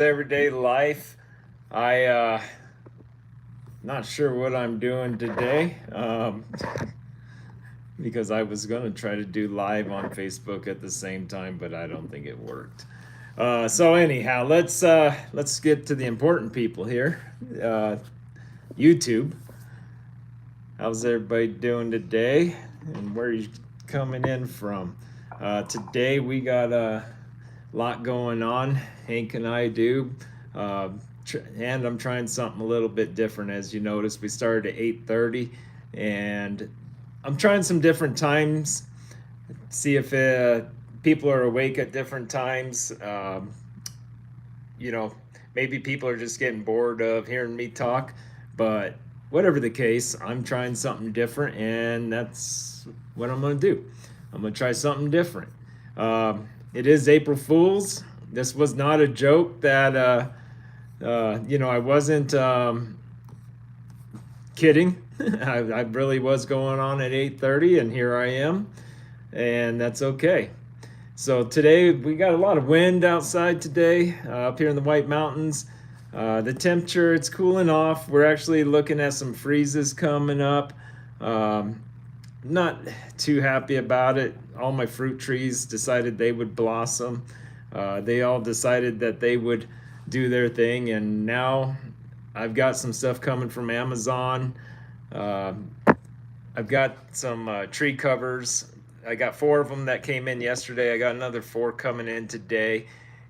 Everyday life. I not sure what I'm doing today, because I was gonna try to do live on Facebook at the same time, but I don't think it worked. So anyhow, let's get to the important people here. Uh, YouTube. How's everybody doing today? And where are you coming in from? Today we got a lot going on. Hank and I do. And I'm trying something a little bit different. As you noticed, we started at 8:30, and I'm trying some different times. See if people are awake at different times. You know, maybe people are just getting bored of hearing me talk, but whatever the case, I'm trying something different, and that's what I'm going to do. I'm going to try something different. It is April Fool's. This was not a joke that, I wasn't kidding. I really was going on at 8:30, and here I am, and that's okay. So today we got a lot of wind outside today, up here in the White Mountains. The temperature, it's cooling off. We're actually looking at some freezes coming up. Um, Not too happy about it. All my fruit trees decided they would blossom. They all decided that they would do their thing, and now I've got some stuff coming from Amazon. Uh, I've got some tree covers. I got 4 of them that came in yesterday. I got another 4 coming in today.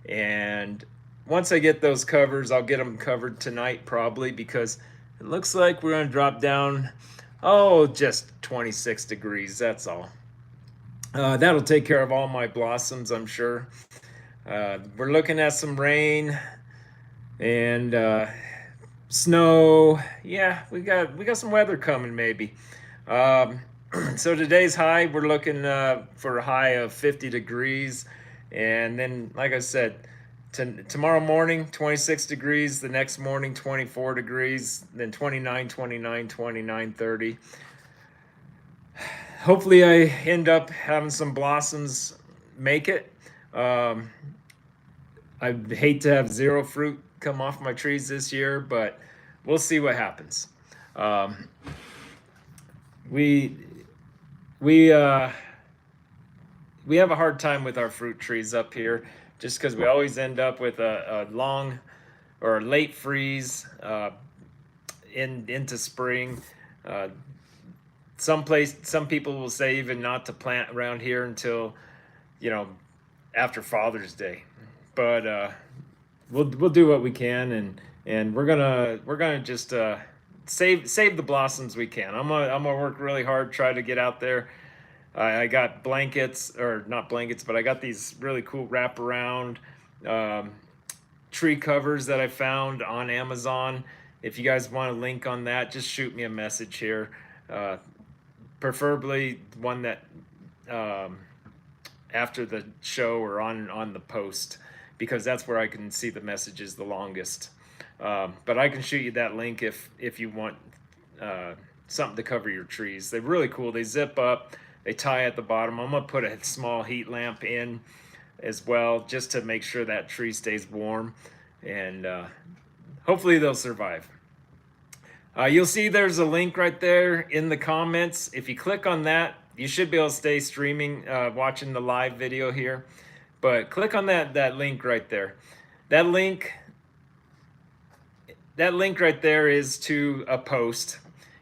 And once I get those covers, I'll get them covered tonight probably, because it looks like we're going to drop down, just 26 degrees. That's all. That'll take care of all my blossoms, I'm sure. We're looking at some rain and snow. Yeah, we got some weather coming maybe. Um, so today's high, we're looking for a high of 50 degrees, and then, like I said, tomorrow morning 26 degrees, the next morning 24 degrees, then 29, 29, 29, 30. Hopefully I end up having some blossoms make it. Um, I hate to have zero fruit come off my trees this year, but we'll see what happens. Um, we we we have a hard time with our fruit trees up here, just because we always end up with a long or a late freeze into spring. Uh, some people will say even not to plant around here until, you know, after Father's Day, but we'll do what we can, and we're gonna just save the blossoms we can. I'm gonna work really hard, try to get out there. I got blankets, or not blankets, but I got these really cool wraparound um, tree covers that I found on Amazon. If you guys want a link on that, just shoot me a message here. Uh, Preferably one that um, after the show or on the post, because that's where I can see the messages the longest. But I can shoot you that link if you want uh, something to cover your trees. They're really cool. They zip up. They tie at the bottom. I'm gonna put a small heat lamp in as well, just to make sure that tree stays warm, and hopefully they'll survive. You'll see there's a link right there in the comments. If you click on that, you should be able to stay streaming, watching the live video here. But click on that link right there. That link that link right there is to a post,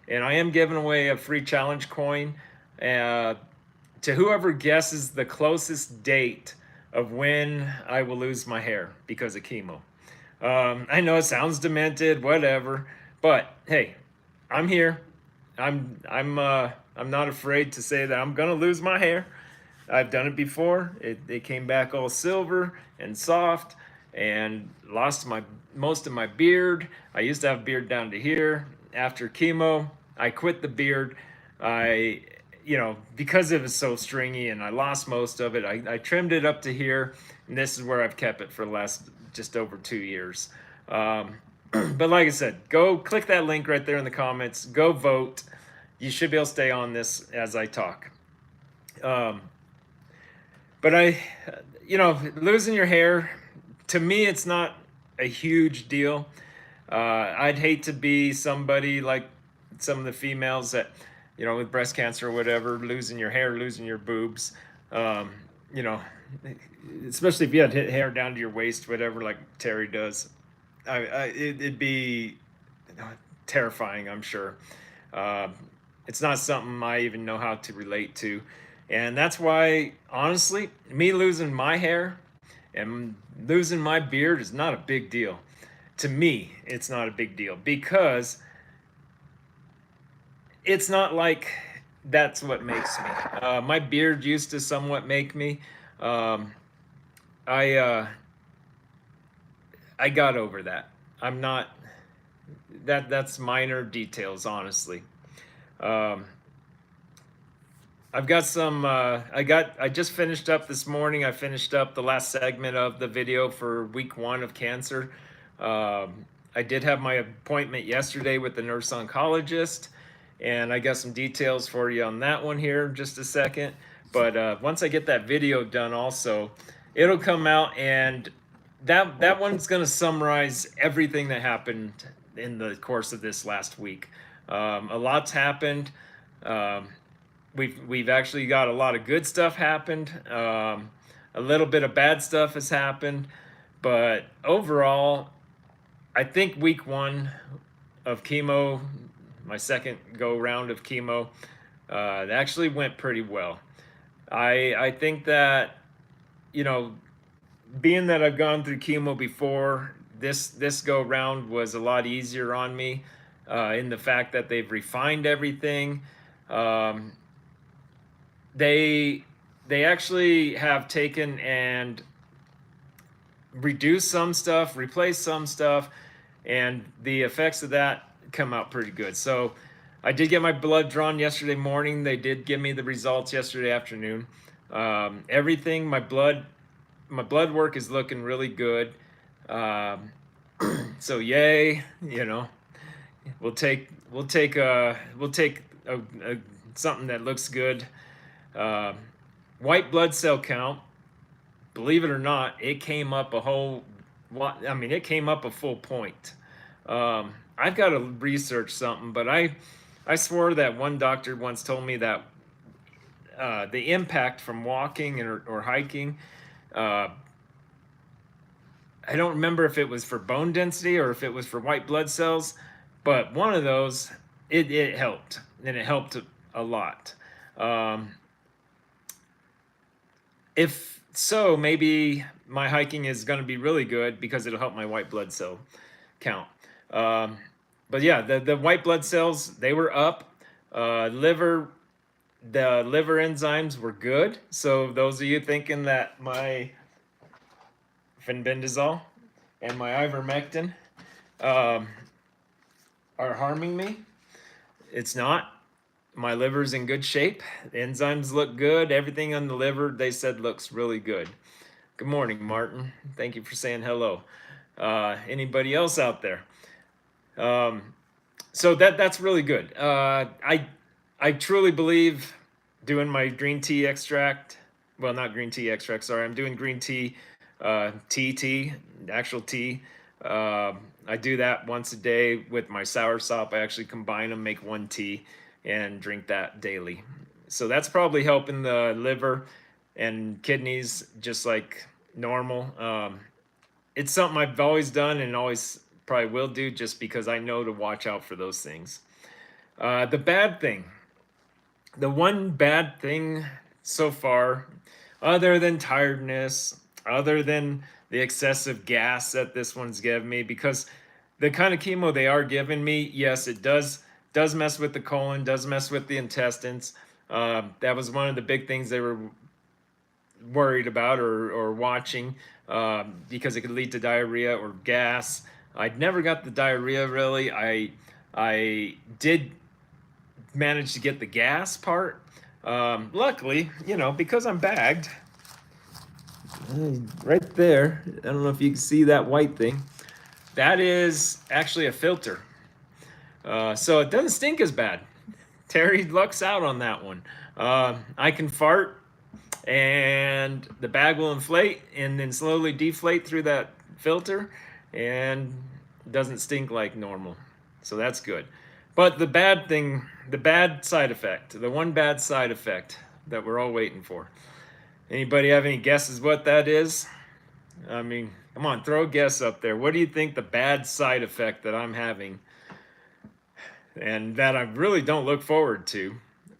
and I am giving away a free challenge coin uh, to whoever guesses the closest date of when I will lose my hair because of chemo. I know it sounds demented, whatever, but hey, I'm here. I'm not afraid to say that I'm gonna lose my hair. I've done it before. It came back all silver and soft, and lost most of my beard. I used to have beard down to here. After chemo, I quit the beard. I, because it was so stringy and I lost most of it, I trimmed it up to here, and this is where I've kept it for the last just over 2 years. But like I said, go click that link right there in the comments. Go vote. You should be able to stay on this as I talk. Um, but losing your hair, to me, it's not a huge deal. I'd hate to be somebody like some of the females that, with breast cancer or whatever, losing your hair, losing your boobs. Um, you know, Especially if you had hair down to your waist, whatever, like Terry does. It'd be terrifying, I'm sure. Uh, it's not something I even know how to relate to. And that's why, honestly, me losing my hair and losing my beard is not a big deal. To me, it's not a big deal because it's not like that's what makes me. My beard used to somewhat make me. Um, I I got over that. I'm not that's minor details, honestly. Um, I've got some. I just finished up this morning. I finished up the last segment of the video for week 1 of cancer. I did have my appointment yesterday with the nurse oncologist, and I got some details for you on that one here in just a second. But once I get that video done, also, it'll come out, and that one's going to summarize everything that happened in the course of this last week. A lot's happened. Um, we've actually got a lot of good stuff happened. A little bit of bad stuff has happened, but overall, I think week 1 of chemo, my second go round of chemo, it actually went pretty well. I think that, you know, being that I've gone through chemo before, this go round was a lot easier on me, in the fact that they've refined everything. Um, they actually have taken and reduced some stuff, replaced some stuff, and the effects of that come out pretty good. So I did get my blood drawn yesterday morning. They did give me the results yesterday afternoon. Everything, my blood work is looking really good. So yay, we'll take something that looks good. Uh, White blood cell count, believe it or not, it came up a whole lot. I mean, it came up a full point. I've got to research something, but I swore that one doctor once told me that the impact from walking or hiking, uh, I don't remember if it was for bone density or if it was for white blood cells, but one of those, it helped, and it helped a lot. If so, maybe my hiking is going to be really good because it'll help my white blood cell count. But yeah, the white blood cells, they were up. The liver enzymes were good. So those of you thinking that my fenbendazole and my ivermectin um, are harming me, it's not. My liver's in good shape. The enzymes look good. Everything on the liver, they said, looks really good. Good morning, Martin. Thank you for saying hello. Anybody else out there? So that's really good. I truly believe doing my green tea extract. Well, not green tea extract. Sorry, I'm doing green tea, tea, actual tea. I do that once a day with my sour sop. I actually combine them, make one tea, and drink that daily. So that's probably helping the liver and kidneys just like normal. It's something I've always done and always probably will do just because I know to watch out for those things. The one bad thing so far, other than tiredness, other than the excessive gas that this one's given me, because the kind of chemo they are giving me, yes, it does mess with the colon, does mess with the intestines. That was one of the big things they were worried about or watching, because it could lead to diarrhea or gas. I'd never got the diarrhea really. I did manage to get the gas part. Luckily, because I'm bagged, right there. I don't know if you can see that white thing. That is actually a filter. So it doesn't stink as bad. Terry lucks out on that one. I can fart and the bag will inflate and then slowly deflate through that filter. and doesn't stink like normal. So that's good. But the bad thing, the bad side effect, the one bad side effect that we're all waiting for. Anybody have any guesses what that is? I mean, come on, throw a guess up there. What do you think the bad side effect that I'm having and that I really don't look forward to?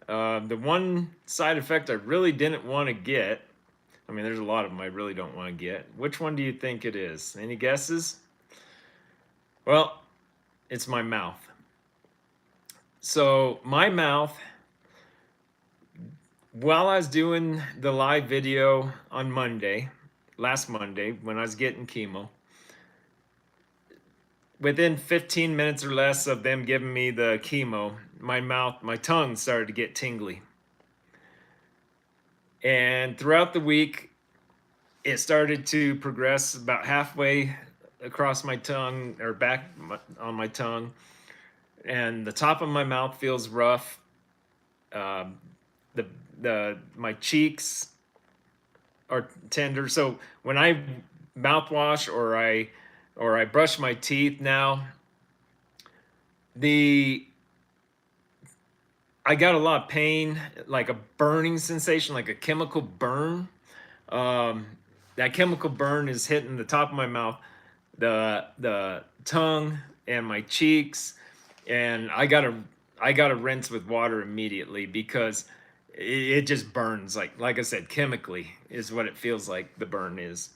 The one side effect I really didn't want to get, I mean, there's a lot of them I really don't want to get. Which one do you think it is? Any guesses? Well, it's my mouth. So, my mouth, while I was doing the live video on Monday, last Monday, when I was getting chemo, within 15 minutes or less of them giving me the chemo, my tongue started to get tingly. And throughout the week, it started to progress about halfway across my tongue or back on my tongue. And the top of my mouth feels rough. Um, my cheeks are tender. So when I mouthwash or I brush my teeth now, I got a lot of pain, like a burning sensation, like a chemical burn. Um, that chemical burn is hitting the top of my mouth, the tongue, and my cheeks, and I gotta rinse with water immediately because it just burns like I said, chemically is what it feels like the burn is.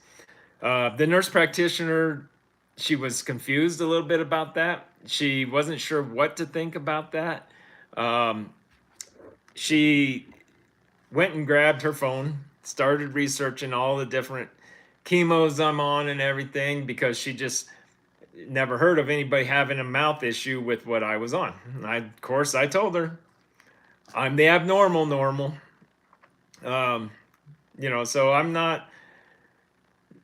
The nurse practitioner, she was confused a little bit about that. She wasn't sure what to think about that. Um, she went and grabbed her phone, started researching all the different chemos I'm on and everything because she just never heard of anybody having a mouth issue with what I was on. Of course, I told her I'm the abnormal normal. Um, so I'm not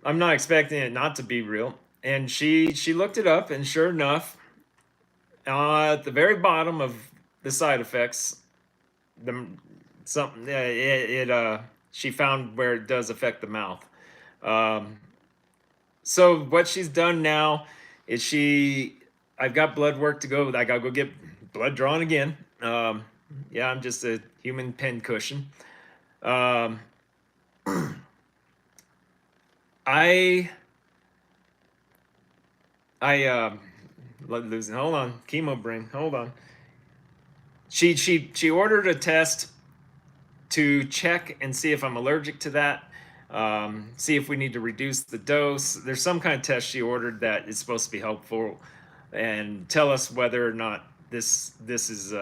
expecting it not to be real. And she looked it up, and sure enough, at the very bottom of the side effects, the something she found where it does affect the mouth. Um, so what she's done now is I've got blood work to go. I gotta go get blood drawn again. Yeah, I'm just a human pincushion. Um, I blood losing. Hold on, chemo brain. Hold on. She ordered a test to check and see if I'm allergic to that. See if we need to reduce the dose. There's some kind of test she ordered that is supposed to be helpful and tell us whether or not this is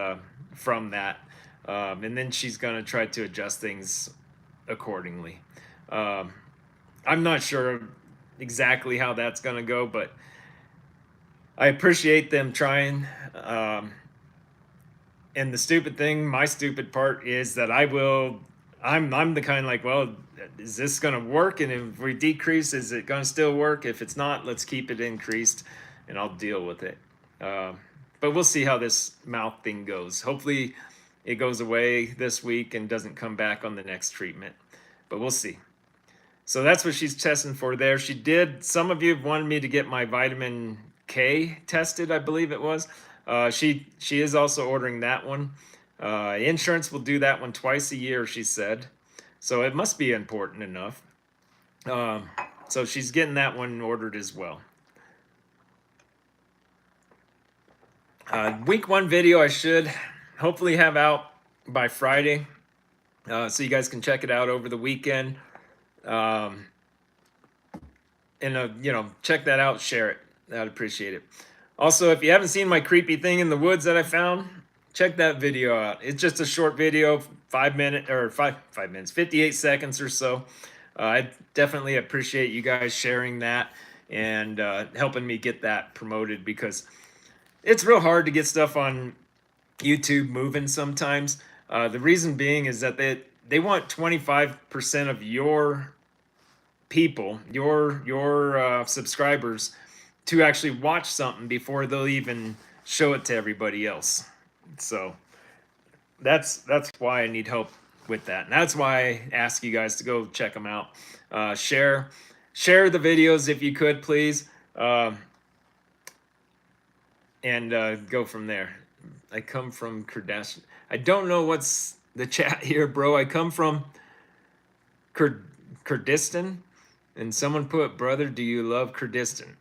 from that. And then she's gonna try to adjust things accordingly. Um, I'm not sure exactly how that's gonna go, but I appreciate them trying. And the stupid thing, my stupid part is that I'm the kind like, well, is this gonna work? And if we decrease, is it gonna still work? If it's not, let's keep it increased and I'll deal with it. Uh, but we'll see how this mouth thing goes. Hopefully it goes away this week and doesn't come back on the next treatment, but we'll see. So that's what she's testing for there. Some of you have wanted me to get my vitamin K tested, I believe it was. She is also ordering that one. Insurance will do that one twice a year, she said. So it must be important enough. So she's getting that one ordered as well. Week 1 video I should hopefully have out by Friday. So you guys can check it out over the weekend. And check that out, share it. I'd appreciate it. Also, if you haven't seen my creepy thing in the woods that I found, check that video out. It's just a short video, 5 minutes, 58 seconds or so. I definitely appreciate you guys sharing that and helping me get that promoted because it's real hard to get stuff on YouTube moving sometimes. The reason being is that they want 25% of your people, your subscribers, to actually watch something before they'll even show it to everybody else. So that's why I need help with that, and that's why I ask you guys to go check them out. Share the videos if you could, please. um, and go from there. I come from Kardashian. I don't know what's the chat here, bro. I come from Kurdistan, and someone put, "Brother, do you love Kurdistan?"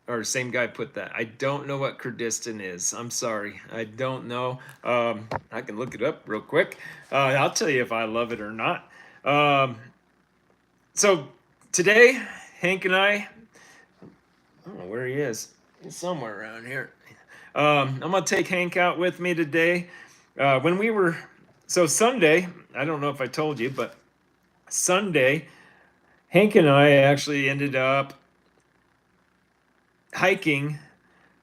Or same guy put that. I don't know what Kurdistan is. I'm sorry. I don't know. I can look it up real quick. I'll tell you if I love it or not. Um, so today, Hank and I don't know where he is. He's somewhere around here. I'm gonna take Hank out with me today. When we were so Sunday, I don't know if I told you, but Sunday, Hank and I actually ended up hiking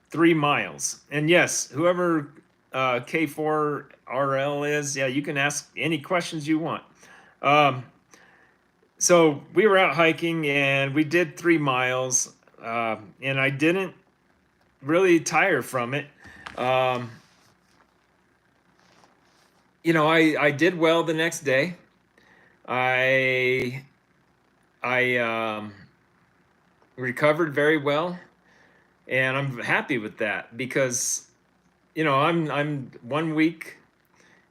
3 miles. And yes, whoever K4RL is, yeah, you can ask any questions you want. Um, so we were out hiking and we did 3 miles, and I didn't really tire from it. Um, I did well the next day. I I recovered very well, and I'm happy with that because I'm 1 week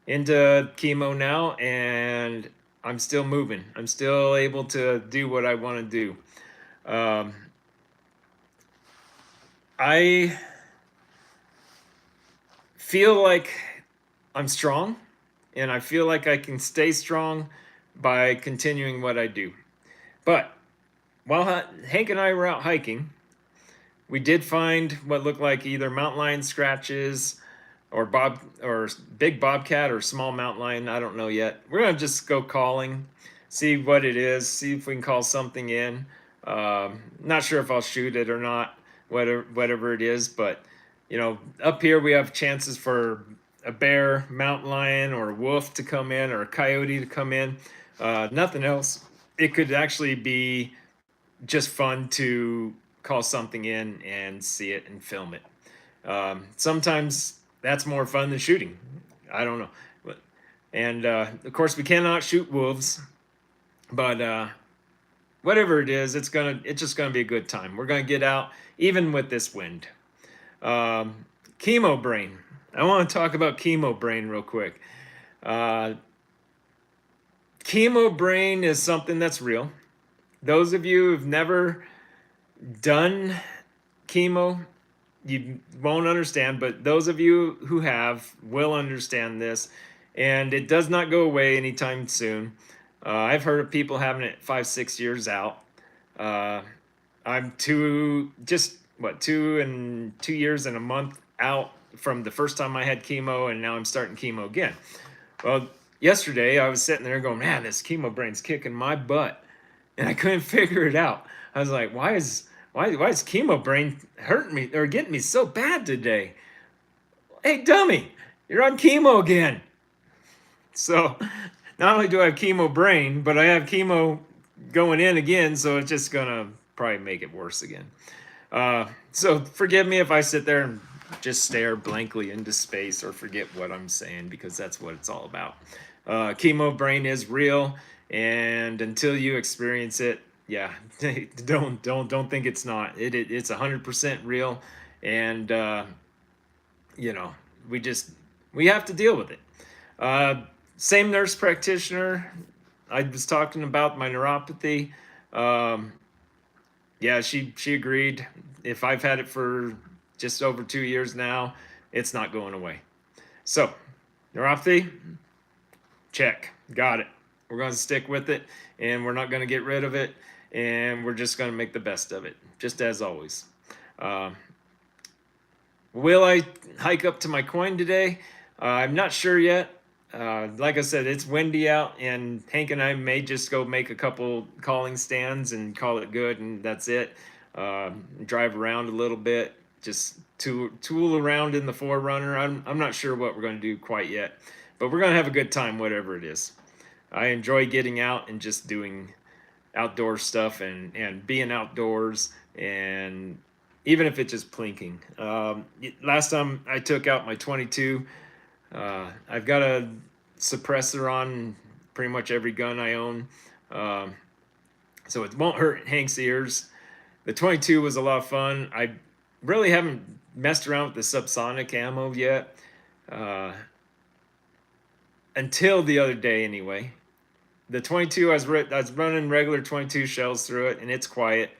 into chemo now, and I'm still moving. I'm still able to do what I want to do. Um, I feel like I'm strong, and I feel like I can stay strong by continuing what I do. But while Hank and I were out hiking, we did find what looked like either mountain lion scratches or big bobcat or small mountain lion. I don't know yet. We're gonna just go calling, see what it is, see if we can call something in. Not sure if I'll shoot it or not, whatever it is, but up here we have chances for a bear, mountain lion, or a wolf to come in, or a coyote to come in. Nothing else. It could actually be just fun to call something in and see it and film it. Sometimes that's more fun than shooting. I don't know. And of course, we cannot shoot wolves, but whatever it is, it's just gonna be a good time. We're gonna get out, even with this wind. Chemo brain. I want to talk about chemo brain real quick. Uh, Chemo brain is something that's real. Those of you who've never done chemo, you won't understand, but those of you who have will understand this, and it does not go away anytime soon. I've heard of people having it 5, 6 years out. Uh, I'm 2 years and a month out from the first time I had chemo, and now I'm starting chemo again. Well, yesterday I was sitting there going, man, this chemo brain's kicking my butt, and I couldn't figure it out. I was like, why is chemo brain hurting me or getting me so bad today? Hey, dummy, you're on chemo again. So not only do I have chemo brain, but I have chemo going in again, so it's just gonna probably make it worse again. So forgive me if I sit there and just stare blankly into space or forget what I'm saying, because that's what it's all about. Chemo brain is real, and until you experience it, yeah, don't think it's not. It's 100% real, and you know we just we have to deal with it. Uh, Same nurse practitioner. I was talking about my neuropathy. Um, yeah, she agreed. If I've had it for just over 2 years now, it's not going away. So, neuropathy, check, got it. We're going to stick with it, and we're not going to get rid of it, and we're just going to make the best of it, just as always. Um, will I hike up to my coin today? I'm not sure yet. Like I said, it's windy out, and Hank and I may just go make a couple calling stands and call it good, and that's it. Drive around a little bit, just tool around in the Forerunner. I'm not sure what we're going to do quite yet, but we're going to have a good time, whatever it is. I enjoy getting out and just doing outdoor stuff and being outdoors, and even if it's just plinking. Last time I took out my 22. I've got a suppressor on pretty much every gun I own, so it won't hurt Hank's ears. The 22 was a lot of fun. I really haven't messed around with the subsonic ammo yet, uh, until the other day anyway. The 22, I was running regular 22 shells through it, and it's quiet.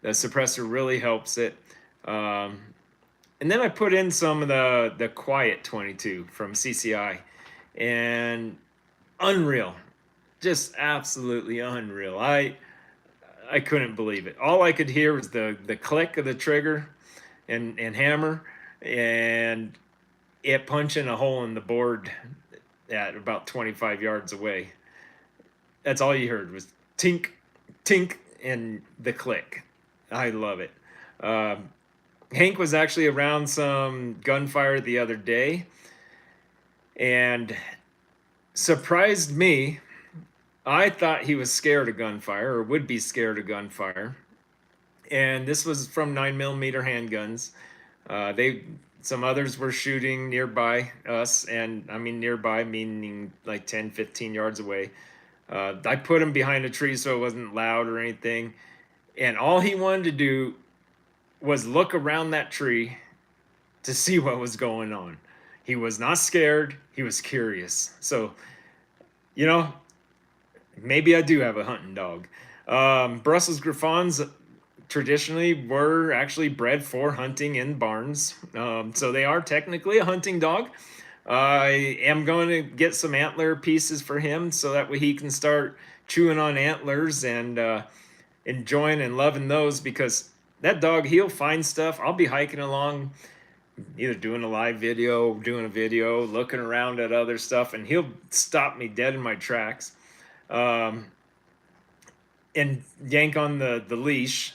The suppressor really helps it. Um, and then I put in some of the quiet 22 from CCI, and unreal, just absolutely unreal. I couldn't believe it. All I could hear was the click of the trigger and hammer, and it punching a hole in the board at about 25 yards away. That's all you heard was tink, tink, and the click. I love it. Um, Hank was actually around some gunfire the other day and surprised me. I thought he was scared of gunfire or would be scared of gunfire. And this was from 9mm handguns. They Some others were shooting nearby us, and I mean nearby meaning like 10, 15 yards away. I put him behind a tree so it wasn't loud or anything. And all he wanted to do was look around that tree to see what was going on. He was not scared, he was curious. So, you know, maybe I do have a hunting dog. Brussels Griffons traditionally were actually bred for hunting in barns. So they are technically a hunting dog. I am going to get some antler pieces for him so that way he can start chewing on antlers and enjoying and loving those, because that dog, he'll find stuff. I'll be hiking along, either doing a live video, doing a video, looking around at other stuff, and he'll stop me dead in my tracks, um, and yank on the leash,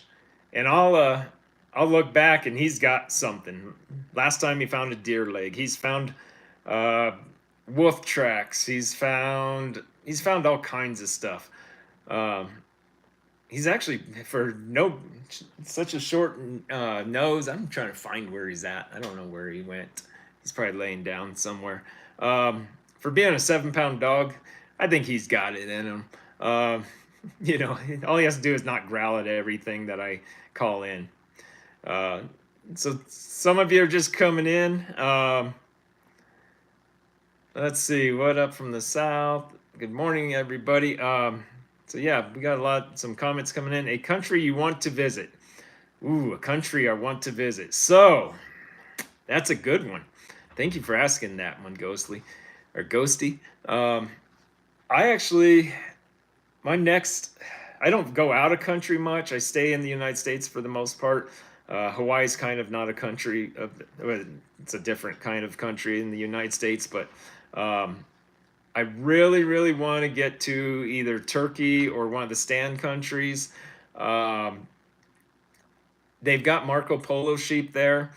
and I'll look back and he's got something. Last time he found a deer leg. He's found uh, wolf tracks. He's found all kinds of stuff. Um, he's actually, for no such a short nose. I'm trying to find where he's at. I don't know where he went. He's probably laying down somewhere. For being a 7-pound dog, I think he's got it in him. You know, all he has to do is not growl at everything that I call in. Uh, so some of you are just coming in. Let's see, what up from the south? Good morning, everybody. So yeah, we got some comments coming in. A country you want to visit. Ooh, a country I want to visit. So that's a good one. Thank you for asking that one, Ghostly or Ghosty. I actually, my next, I don't go out of country much. I stay in the United States for the most part. Hawaii's kind of not a country. It's a different kind of country in the United States, but I really, really want to get to either Turkey or one of the Stan countries. They've got Marco Polo sheep there.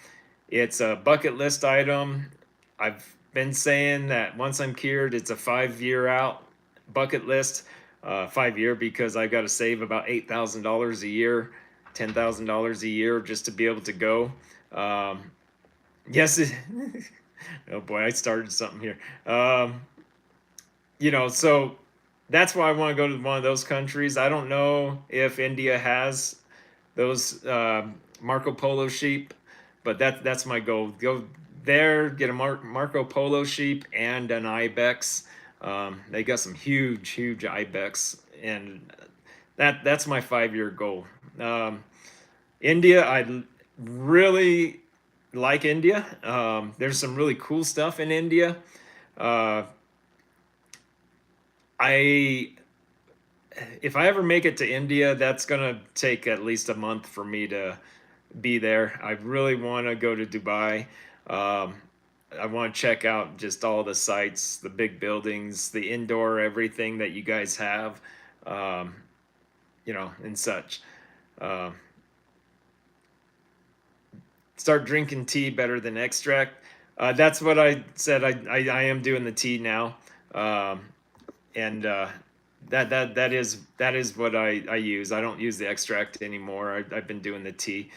It's a bucket list item. I've been saying that once I'm cured, it's a 5-year out bucket list. 5-year because I've got to save about $8,000 a year, $10,000 a year just to be able to go. Yes, oh boy, I started something here. You know, so that's why I want to go to one of those countries. I don't know if India has those Marco Polo sheep, but that's my goal. Go there, get a Marco Polo sheep and an ibex. They got some huge ibex, and that's my 5-year goal. India, I really like India. There's some really cool stuff in India. If I ever make it to India, that's gonna take at least a month for me to be there. I really want to go to Dubai. Um, I want to check out just all the sites, the big buildings, the indoor everything that you guys have, um, you know, and such. Uh, Start drinking tea better than extract. That's what I said. I am doing the tea now, and that is what I use. I don't use the extract anymore. I've been doing the tea.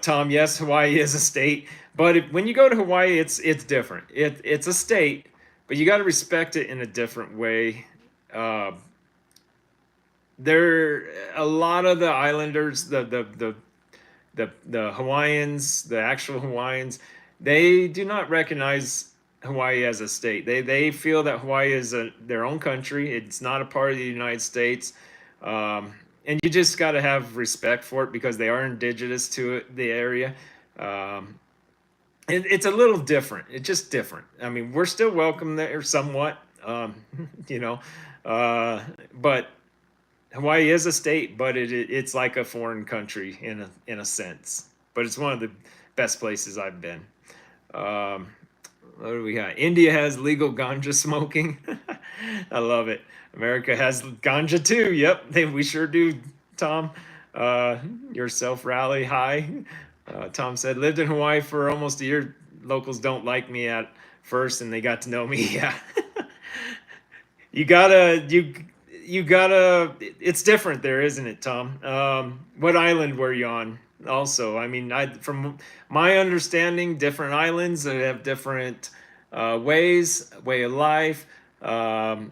Tom, yes, Hawaii is a state, but when you go to Hawaii, it's different. It's a state, but you got to respect it in a different way. There, a lot of the islanders, the the Hawaiians, the actual Hawaiians, they do not recognize Hawaii as a state. They feel that Hawaii is their own country. It's not a part of the United States. And you just got to have respect for it because they are indigenous to it, the area. Um, it's a little different. It's just different. I mean, we're still welcome there somewhat, you know, uh, but Hawaii is a state, but it's like a foreign country in a sense. But it's one of the best places I've been. Um, what do we got? India has legal ganja smoking. I love it. America has ganja too. Yep, we sure do, Tom. Uh, your self rally high. Tom said, lived in Hawaii for almost a year. Locals don't like me at first, and they got to know me. Yeah, you gotta you gotta. It's different there, isn't it, Tom? What island were you on? Also, I mean, from my understanding, different islands that have different way of life. Um,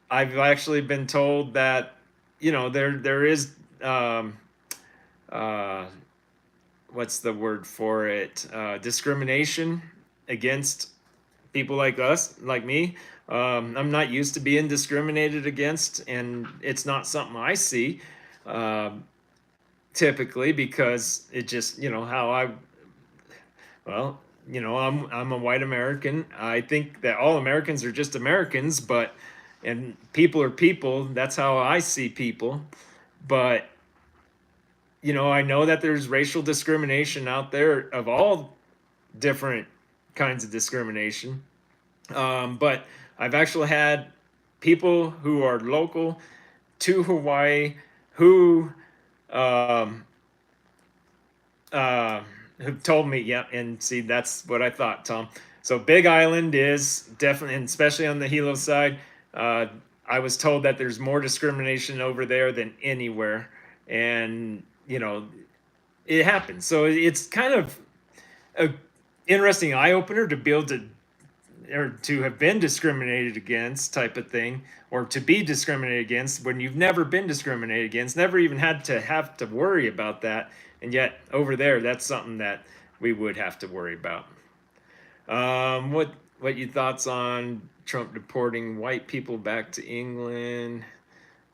I've actually been told that there is uh, what's the word for it? Discrimination against people like us, like me. I'm not used to being discriminated against, and it's not something I see um typically because it just, how well, I'm a white American. I think that all Americans are just Americans, but and people are people. That's how I see people. But I know that there's racial discrimination out there of all different kinds of discrimination. But I've actually had people who are local to Hawaii who um, uh, who told me, yeah, and see, that's what I thought, Tom. So Big Island is definitely, and especially on the Hilo side, uh, I was told that there's more discrimination over there than anywhere, and it happens. So it's kind of a interesting eye opener to be able to or to have been discriminated against type of thing, or to be discriminated against when you've never been discriminated against, never even had to have to worry about that, and yet over there that's something that we would have to worry about. What you thoughts on Trump deporting white people back to England?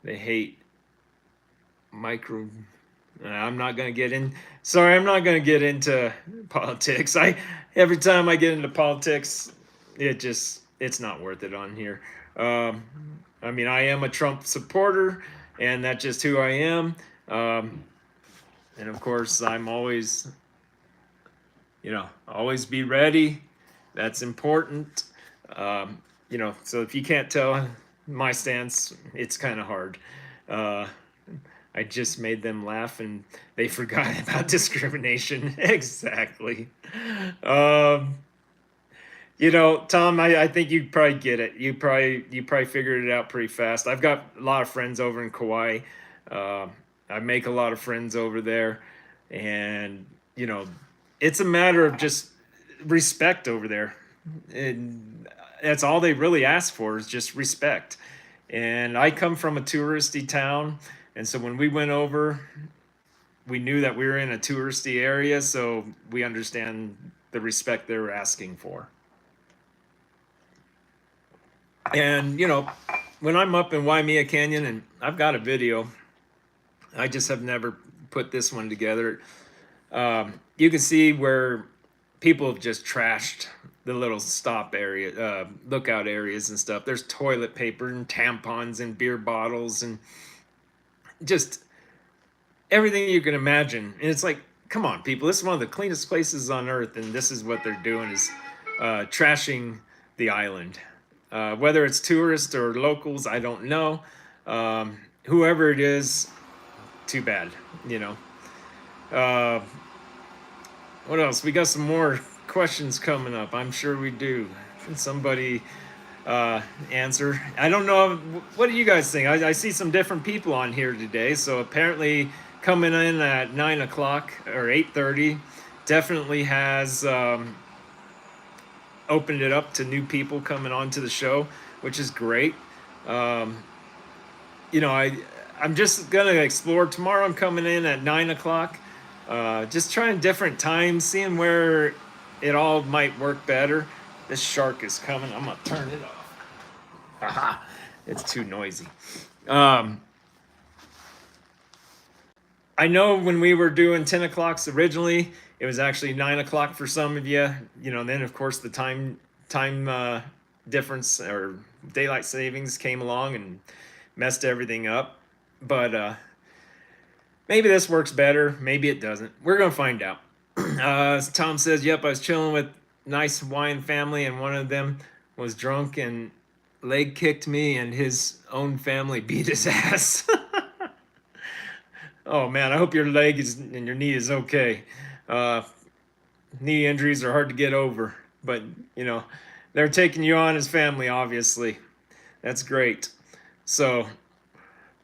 They hate micro. I'm not gonna get in. Sorry, I'm not gonna get into politics. Every time I get into politics, it's not worth it on here. Um, I mean, I am a Trump supporter, and that's just who I am. Um, and of course, I'm always, always be ready. That's important. So if you can't tell my stance, it's kind of hard. Uh, I just made them laugh and they forgot about discrimination. Exactly. Um, Tom, I think you probably get it. You probably figured it out pretty fast. I've got a lot of friends over in Kauai. Uh, I make a lot of friends over there, and it's a matter of just respect over there. And that's all they really ask for is just respect. And I come from a touristy town, and so when we went over, we knew that we were in a touristy area, so we understand the respect they were asking for. And when I'm up in Waimea Canyon, and I've got a video, I just have never put this one together. You can see where people have just trashed the little stop area, lookout areas and stuff. There's toilet paper and tampons and beer bottles and just everything you can imagine. And it's like, come on, people, this is one of the cleanest places on earth, and this is what they're doing is trashing the island. Whether it's tourists or locals, I don't know. Whoever it is, too bad, Uh, what else? We got some more questions coming up. I'm sure we do. Can somebody answer? I don't know. What do you guys think? I see some different people on here today. So apparently coming in at 9 o'clock or 8:30 definitely has opened it up to new people coming onto the show, which is great. Um, I'm just gonna explore tomorrow. I'm coming in at 9 o'clock. Just trying different times, seeing where it all might work better. This shark is coming. I'm gonna turn it off. Haha, it's too noisy. Um, I know when we were doing 10 o'clocks originally, it was actually 9 o'clock for some of you. You know, then of course the time difference or daylight savings came along and messed everything up. But maybe this works better. Maybe it doesn't. We're gonna find out. Tom says, "Yep, I was chilling with nice Hawaiian family, and one of them was drunk and leg kicked me, and his own family beat his ass." Oh man, I hope your leg is and your knee is okay. Uh, Knee injuries are hard to get over, but you know, they're taking you on as family, obviously. That's great. So,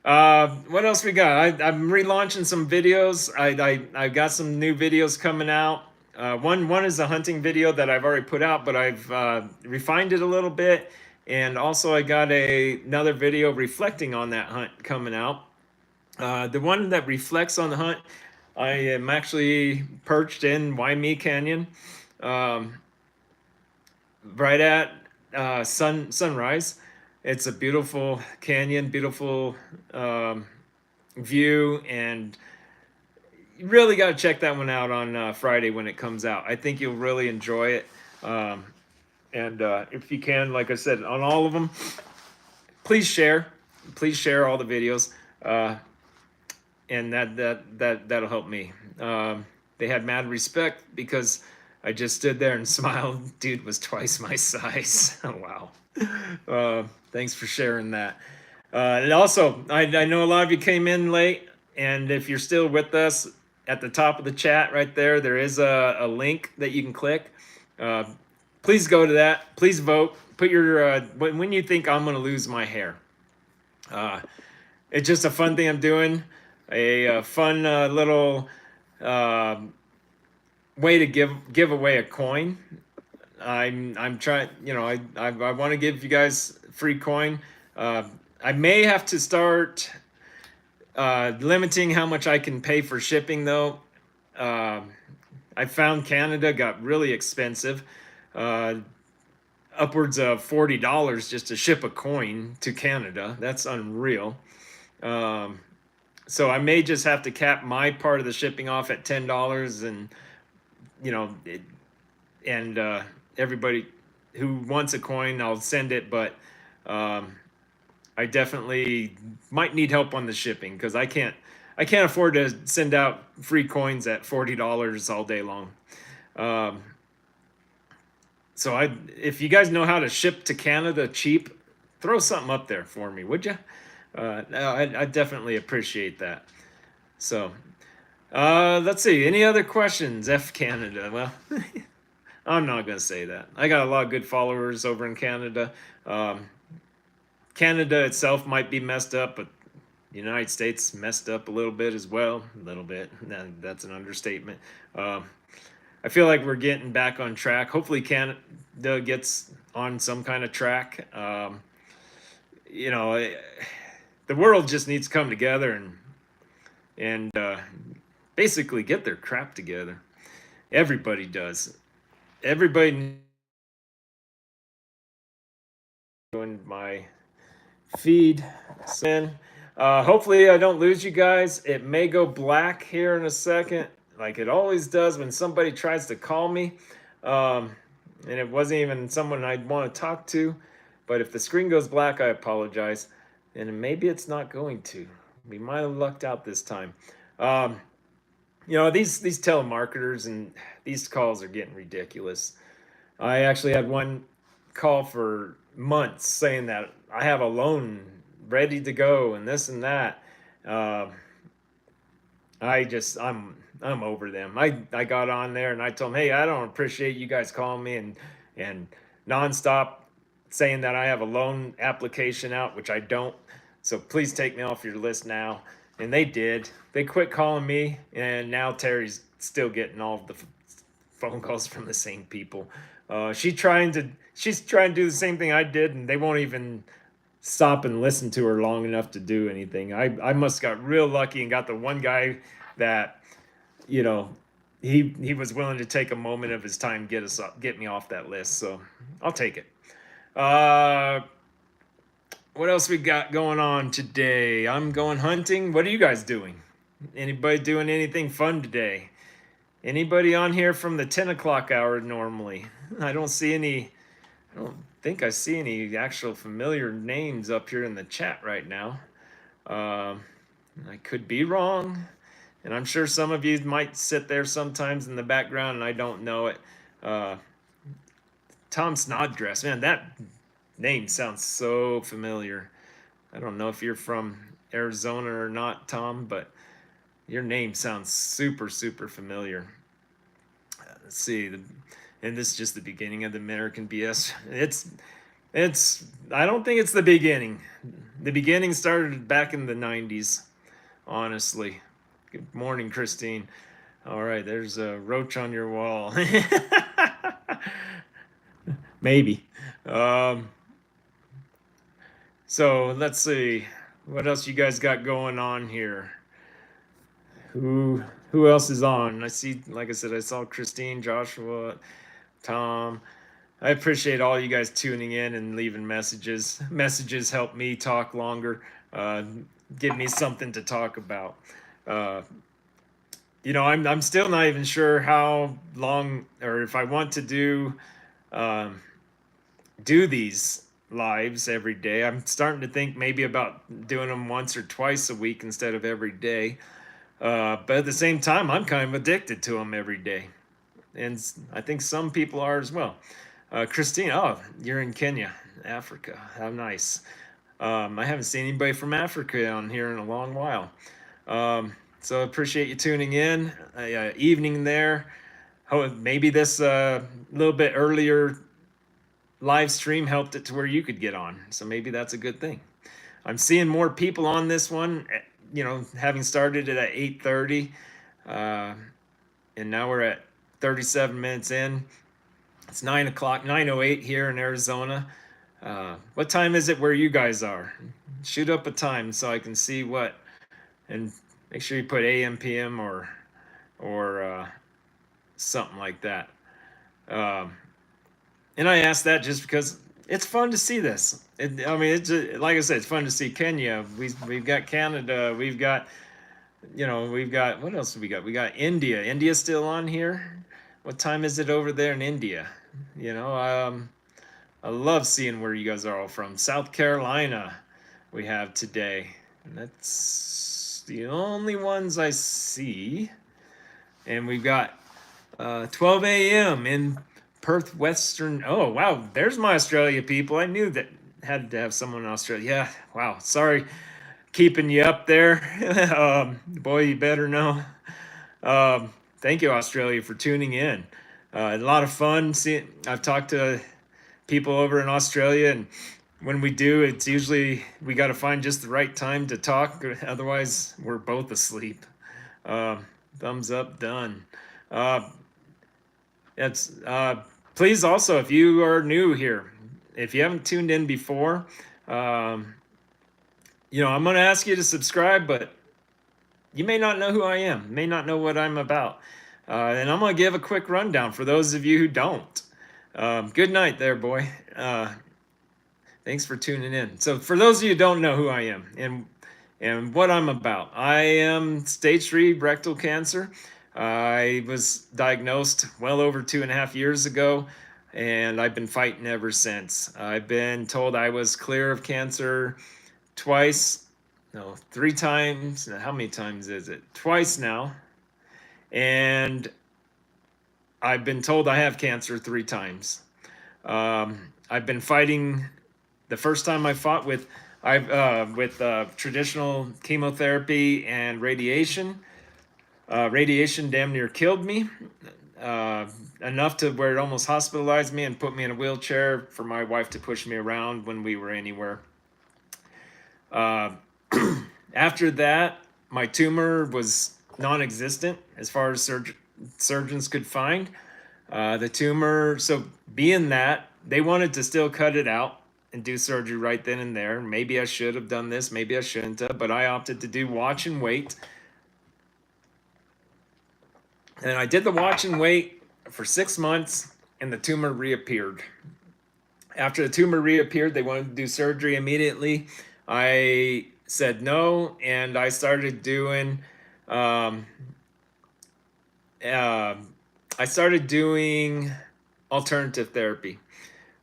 what else we got? I'm relaunching some videos. I got some new videos coming out. One is a hunting video that I've already put out, but I've refined it a little bit, and also I got another video reflecting on that hunt coming out. The one that reflects on the hunt, I am actually perched in Waimea Canyon, um, right at sunrise. It's a beautiful canyon, beautiful view, and you really got to check that one out on Friday when it comes out. I think you'll really enjoy it. Um, and if you can, like I said, on all of them, please share. Please share all the videos. And that'll help me. They had mad respect because I just stood there and smiled. Dude was twice my size. Oh, wow. Thanks for sharing that. And also, I know a lot of you came in late, and if you're still with us, at the top of the chat right there, there is a link that you can click. Uh, please go to that. Please vote. Put your when you think I'm going to lose my hair. It's just a fun thing I'm doing. A fun little way to give away a coin. I'm trying. You know, I want to give you guys free coin. I may have to start limiting how much I can pay for shipping, though. I found Canada got really expensive, upwards of $40 just to ship a coin to Canada. That's unreal. So I may just have to cap my part of the shipping off at $10, and you know, and everybody who wants a coin, I'll send it. But I definitely might need help on the shipping because I can't afford to send out free coins at $40 all day long. So if you guys know how to ship to Canada cheap, throw something up there for me, would you? I definitely appreciate that. So, let's see. Any other questions? F Canada. Well, I'm not gonna say that. I got a lot of good followers over in Canada. Canada itself might be messed up, but the United States messed up a little bit as well. A little bit. That's an understatement. I feel like we're getting back on track. Hopefully, Canada gets on some kind of track. You know, the world just needs to come together and basically get their crap together. Everybody does. Everybody doing my feed. Hopefully I don't lose you guys. It may go black here in a second, like it always does when somebody tries to call me. And it wasn't even someone I'd want to talk to. But if the screen goes black, I apologize. And maybe it's not going to. We might have lucked out this time. You know, these telemarketers and these calls are getting ridiculous. I actually had one call for months saying that I have a loan ready to go and this and that. I'm over them. I got on there and I told them, hey, I don't appreciate you guys calling me and nonstop saying that I have a loan application out, which I don't. So please take me off your list now. And they did. They quit calling me, and now Terry's still getting all the phone calls from the same people. She's trying to do the same thing I did, and they won't even stop and listen to her long enough to do anything. I must got real lucky and got the one guy that you know, he was willing to take a moment of his time get me off that list. So I'll take it. Uh, what else we got going on today? I'm going hunting. What are you guys doing? Anybody doing anything fun today? Anybody on here from the 10 o'clock hour normally? I don't see any. I don't think I see any actual familiar names up here in the chat right now. Um, I could be wrong, and I'm sure some of you might sit there sometimes in the background and I don't know it. Uh, Tom Snodgrass, man, that name sounds so familiar. I don't know if you're from Arizona or not, Tom, but your name sounds super, super familiar. Let's see, and this is just the beginning of the American BS. It's. I don't think it's the beginning. The beginning started back in the '90s. Honestly. Good morning, Christine. All right, there's a roach on your wall. Maybe. Um, so let's see. What else you guys got going on here? Who else is on? I see, like I said, I saw Christine, Joshua, Tom. I appreciate all you guys tuning in and leaving messages. Messages help me talk longer, uh, give me something to talk about. Uh, I'm still not even sure how long or if I want to um, do these lives every day. I'm starting to think maybe about doing them once or twice a week instead of every day. But at the same time, I'm kind of addicted to them every day, and I think some people are as well. Christine, oh, you're in Kenya, Africa. How nice. I haven't seen anybody from Africa on here in a long while. So I appreciate you tuning in. Evening there. Maybe this little bit earlier live stream helped it to where you could get on. So maybe that's a good thing. I'm seeing more people on this one. Having started it at 8:30, and now we're at 37 minutes in. It's 9 o'clock, 9:08 here in Arizona. What time is it where you guys are? Shoot up a time so I can see what, and make sure you put AM, PM, or something like that. Um, and I ask that just because it's fun to see this. It's like I said, it's fun to see Kenya. We've got Canada. We've got what else have we got? We got India. India's still on here. What time is it over there in India? I love seeing where you guys are all from. South Carolina, we have today. And that's the only ones I see. And we've got 12 a.m. in Perth, Western. Oh, wow. There's my Australia people. I knew that had to have someone in Australia. Yeah. Wow. Sorry. Keeping you up there. Boy, you better know. Thank you, Australia, for tuning in. A lot of fun. I've talked to people over in Australia, and when we do, it's usually we got to find just the right time to talk. Otherwise, we're both asleep. Thumbs up, done. Uh, it's Please also, if you are new here, if you haven't tuned in before, I'm going to ask you to subscribe, but you may not know who I am, may not know what I'm about. And I'm going to give a quick rundown for those of you who don't. Good night there, boy. Thanks for tuning in. So for those of you who don't know who I am and what I'm about, I am stage 3 rectal cancer. I was diagnosed well over 2.5 years ago, and I've been fighting ever since. I've been told I was clear of cancer twice, no, 3 times. How many times is it? Twice now. And I've been told I have cancer 3 times. I've been fighting. The first time I fought with traditional chemotherapy and radiation. Radiation damn near killed me, enough to where it almost hospitalized me and put me in a wheelchair for my wife to push me around when we were anywhere. After that, my tumor was non-existent as far as surgeons could find. The tumor, so being that, they wanted to still cut it out and do surgery right then and there. Maybe I should have done this, maybe I shouldn't have, but I opted to do watch and wait. And I did the watch and wait for 6 months, and the tumor reappeared. After the tumor reappeared, they wanted to do surgery immediately. I said no, and I started doing um, uh, I started doing alternative therapy,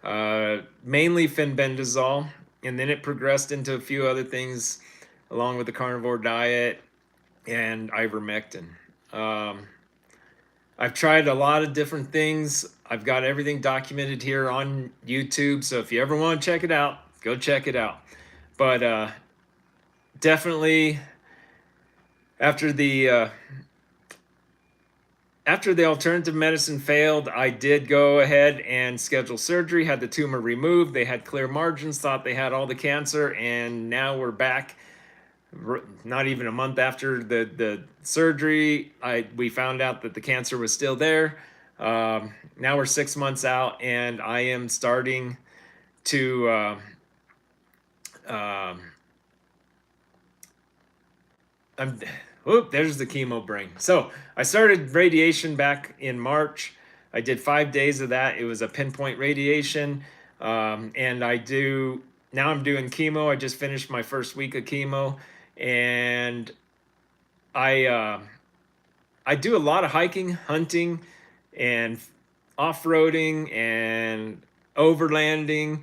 mainly fenbendazole, and then it progressed into a few other things, along with the carnivore diet and ivermectin. Um, I've tried a lot of different things. I've got everything documented here on YouTube, so if you ever want to check it out, go check it out. But definitely after the after the alternative medicine failed, I did go ahead and schedule surgery, had the tumor removed. They had clear margins, thought they had all the cancer, and now we're back. Not even a month after the surgery, we found out that the cancer was still there. Now we're 6 months out, and I am starting to I'm there's the chemo brain. So I started radiation back in March. I did 5 days of that. It was a pinpoint radiation. And now I'm doing chemo. I just finished my first week of chemo. And I, uh, I do a lot of hiking, hunting, and off-roading and overlanding,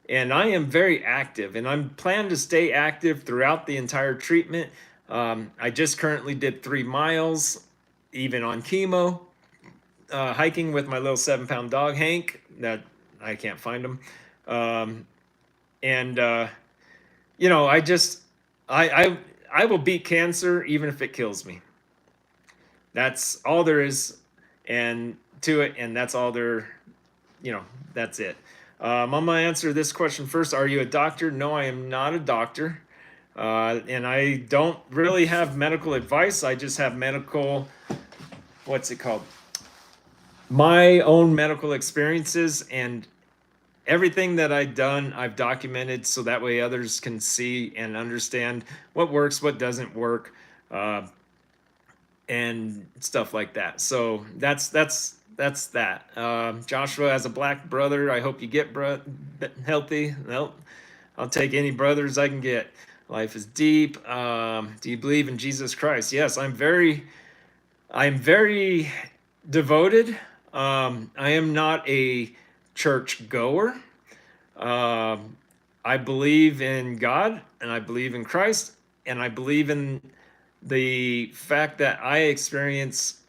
and I am very active, and I'm planning to stay active throughout the entire treatment. I just currently did 3 miles, even on chemo, hiking with my little 7-pound dog Hank. That I can't find him, um, and I just I will beat cancer even if it kills me. That's all there is, and to it, and that's all there. That's it. I'm gonna answer this question first. Are you a doctor? No, I am not a doctor, and I don't really have medical advice. I just have medical, what's it called? My own medical experiences, and everything that I've done, I've documented so that way others can see and understand what works, what doesn't work. And stuff like that. So that's that. Joshua, as a black brother, I hope you get healthy. Well, I'll take any brothers I can get. Life is deep. Do you believe in Jesus Christ? Yes, I'm very devoted. I am not a church goer. I believe in God, and I believe in Christ, and I believe in the fact that I experience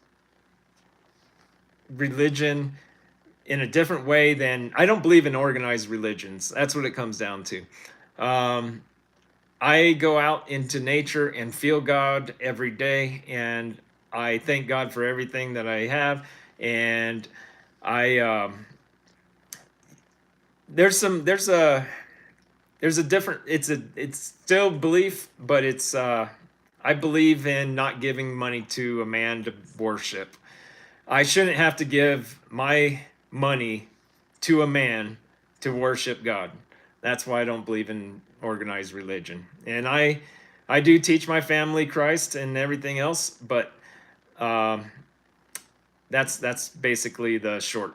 religion in a different way than I don't believe in organized religions. That's what it comes down to. I go out into nature and feel God every day, and I thank God for everything that I have. And I there's a different it's still belief, but it's I believe in not giving money to a man to worship. I shouldn't have to give my money to a man to worship God. That's why I don't believe in organized religion. And I do teach my family Christ and everything else, but um, that's basically the short,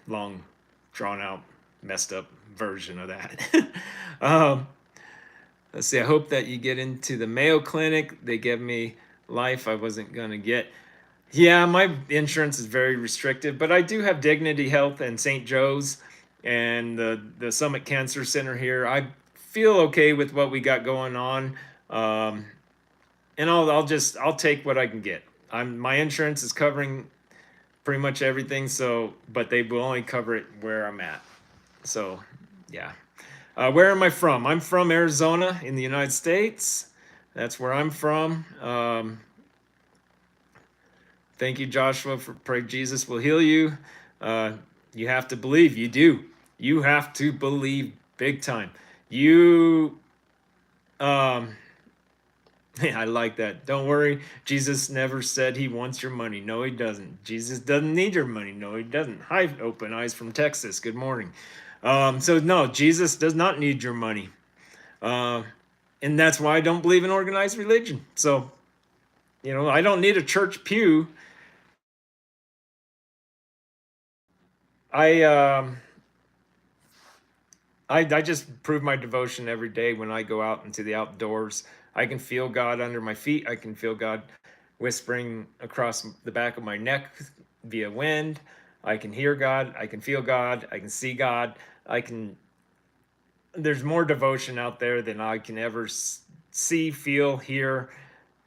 long, drawn out, messed up version of that. um, let's see. I hope that you get into the Mayo Clinic. They gave me life I wasn't gonna get. Yeah, my insurance is very restrictive, but I do have Dignity Health and St. Joe's and the Summit Cancer Center here. I feel okay with what we got going on, um, and I'll take what I can get. My insurance is covering pretty much everything, so but they will only cover it where I'm at. So, yeah. Where am I from? I'm from Arizona in the United States. That's where I'm from. Thank you, Joshua, for pray Jesus will heal you. Uh, you have to believe. You do. You have to believe big time. You, um, I like that. Don't worry. Jesus never said he wants your money. No, he doesn't. Jesus doesn't need your money. No, he doesn't. Hi, Open Eyes from Texas. Good morning. So no, Jesus does not need your money. Uh, and that's why I don't believe in organized religion. So, I don't need a church pew I um, I just prove my devotion every day when I go out into the outdoors. I can feel God under my feet. I can feel God whispering across the back of my neck via wind. I can hear God. I can feel God. I can see God. I can. There's more devotion out there than I can ever see, feel, hear,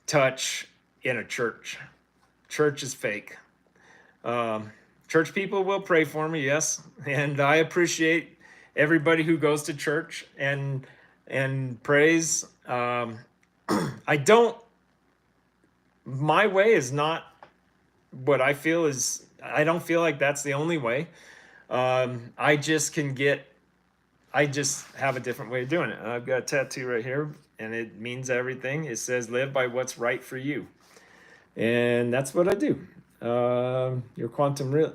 touch in a church. Church is fake. Um, Church people will pray for me, yes, and I appreciate everybody who goes to church and prays. I don't. My way is not what I feel is. I don't feel like that's the only way. I just can get. I just have a different way of doing it. I've got a tattoo right here, and it means everything. It says, "Live by what's right for you," and that's what I do. Your quantum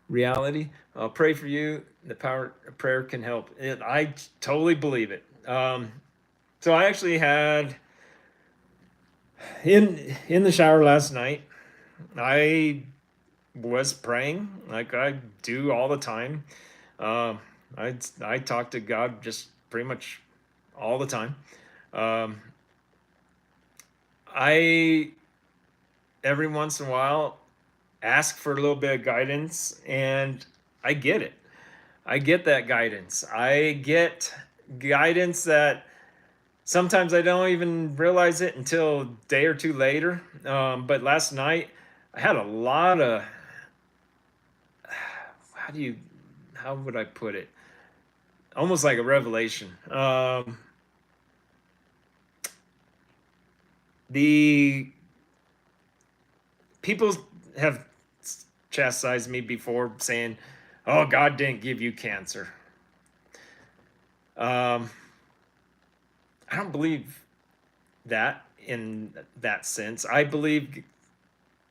reality. I'll pray for you. The power of prayer can help. I totally believe it. So I actually had in the shower last night. I was praying like I do all the time. Um, I talk to God just pretty much all the time. Um, I every once in a while ask for a little bit of guidance, and I get it. I get that guidance. I get guidance that sometimes I don't even realize it until a day or two later. But last night, I had a lot of, how do you, how would I put it? Almost like a revelation. The people have chastised me before saying, "Oh, God didn't give you cancer." Um, I don't believe that in that sense. I believe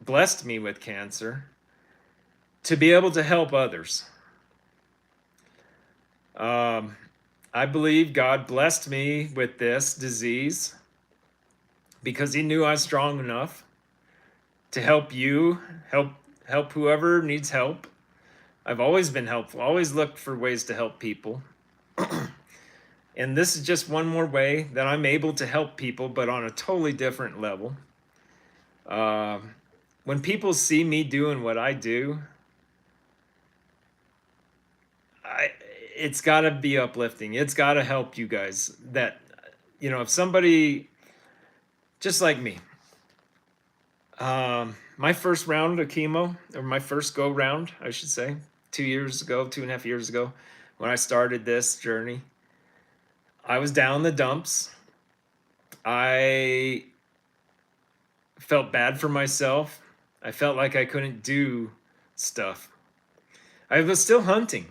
blessed me with cancer to be able to help others. Um, I believe God blessed me with this disease because He knew I was strong enough to help you, help whoever needs help. I've always been helpful, always looked for ways to help people. And this is just one more way that I'm able to help people, but on a totally different level. When people see me doing what I do, I it's got to be uplifting. It's got to help you guys. That if somebody just like me, my first round of chemo, or my first go round, I should say, 2 years ago, 2.5 years ago, when I started this journey, I was down in the dumps. I felt bad for myself. I felt like I couldn't do stuff. I was still hunting.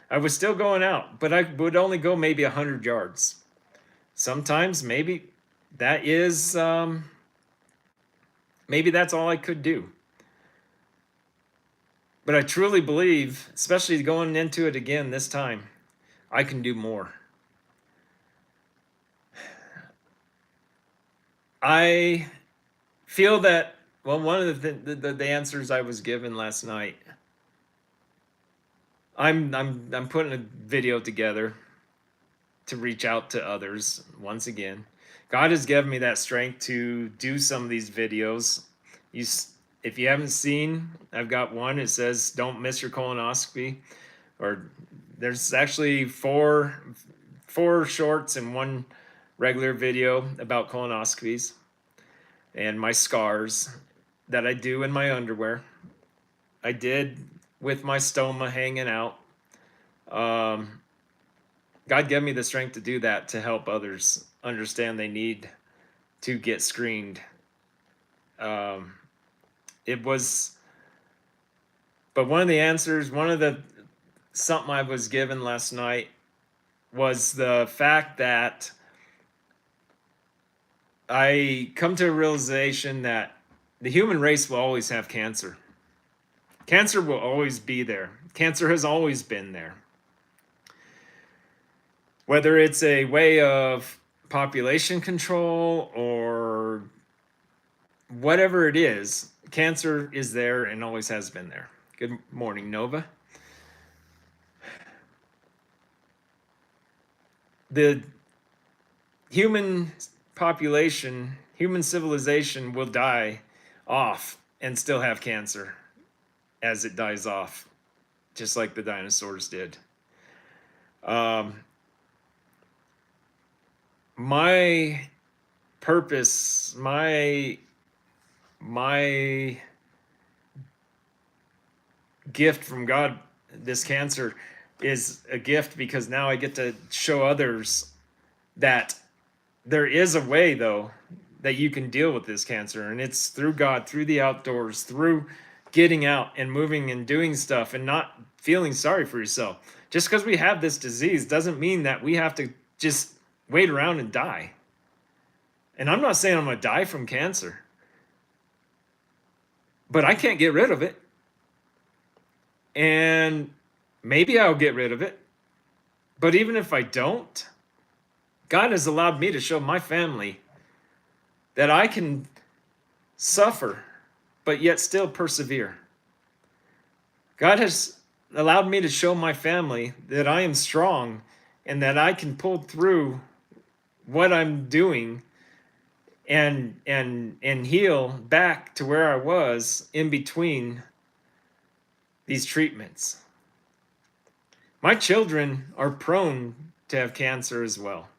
I was still going out, but I would only go maybe 100 yards. Sometimes maybe that is, maybe that's all I could do. But I truly believe, especially going into it again this time, I can do more. I feel that, well, one of the answers I was given last night, I'm putting a video together to reach out to others once again. God has given me that strength to do some of these videos. If you haven't seen, I've got one. It says, "Don't miss your colonoscopy," or there's actually four shorts and one regular video about colonoscopies and my scars that I do in my underwear. I did with my stoma hanging out. God gave me the strength to do that, to help others understand they need to get screened. Um, it was, but one of the answers, something I was given last night was the fact that I come to a realization that the human race will always have cancer. Cancer will always be there. Cancer has always been there. Whether it's a way of population control or whatever it is, cancer is there and always has been there. Good morning, Nova. the human population, human civilization will die off and still have cancer as it dies off, just like the dinosaurs did. My purpose, my gift from God, this cancer, is a gift because now I get to show others that there is a way, though, that you can deal with this cancer, and it's through God, through the outdoors, through getting out and moving and doing stuff and not feeling sorry for yourself. Just because we have this disease doesn't mean that we have to just wait around and die. And I'm not saying I'm going to die from cancer, but I can't get rid of it. And maybe I'll get rid of it. But even if I don't, God has allowed me to show my family that I can suffer, but yet still persevere. God has allowed me to show my family that I am strong and that I can pull through what I'm doing and heal back to where I was in between these treatments. My children are prone to have cancer as well.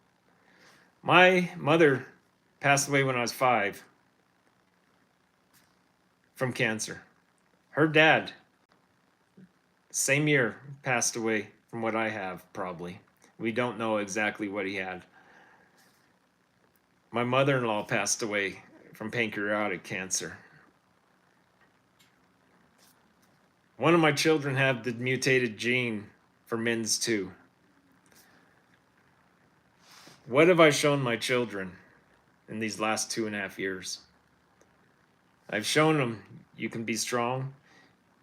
My mother passed away when I was 5 from cancer. Her dad, same year, passed away from what I have, probably. We don't know exactly what he had. My mother-in-law passed away from pancreatic cancer. One of my children had the mutated gene for MINS2. What have I shown my children in these last 2.5 years? I've shown them you can be strong.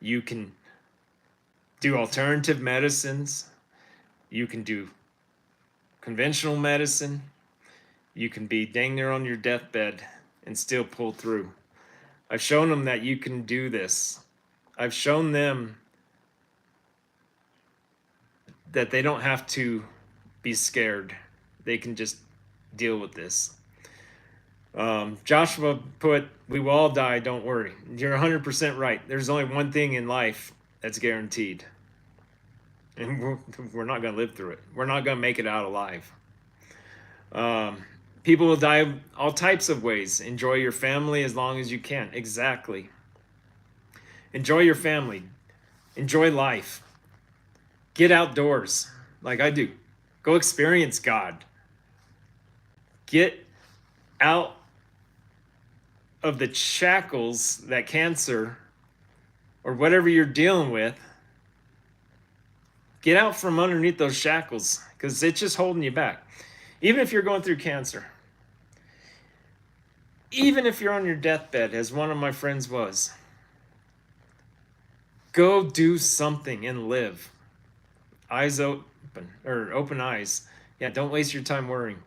You can do alternative medicines. You can do conventional medicine. You can be dang near on your deathbed and still pull through. I've shown them that you can do this. I've shown them that they don't have to be scared. They can just deal with this. Joshua put, "We will all die, don't worry." You're 100% right. There's only one thing in life that's guaranteed. And we're not going to live through it. We're not going to make it out alive. People will die all types of ways. Enjoy your family as long as you can. Exactly. Enjoy your family. Enjoy life. Get outdoors like I do. Go experience God. Get out of the shackles that cancer or whatever you're dealing with. Get out from underneath those shackles because it's just holding you back. Even if you're going through cancer. Even if you're on your deathbed, as one of my friends was. Go do something and live. Eyes open, or open eyes. Yeah, don't waste your time worrying.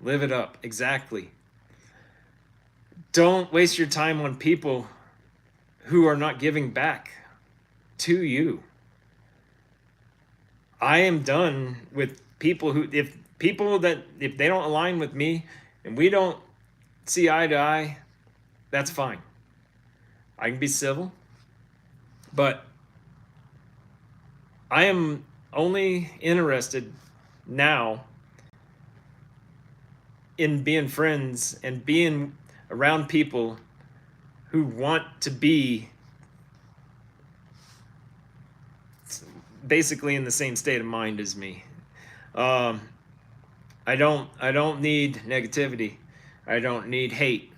Live it up. Exactly. Don't waste your time on people who are not giving back to you. I am done with people who, if they don't align with me and we don't see eye to eye, that's fine. I can be civil, but I am only interested now in being friends and being around people who want to be basically in the same state of mind as me. I don't need negativity. I don't need hate.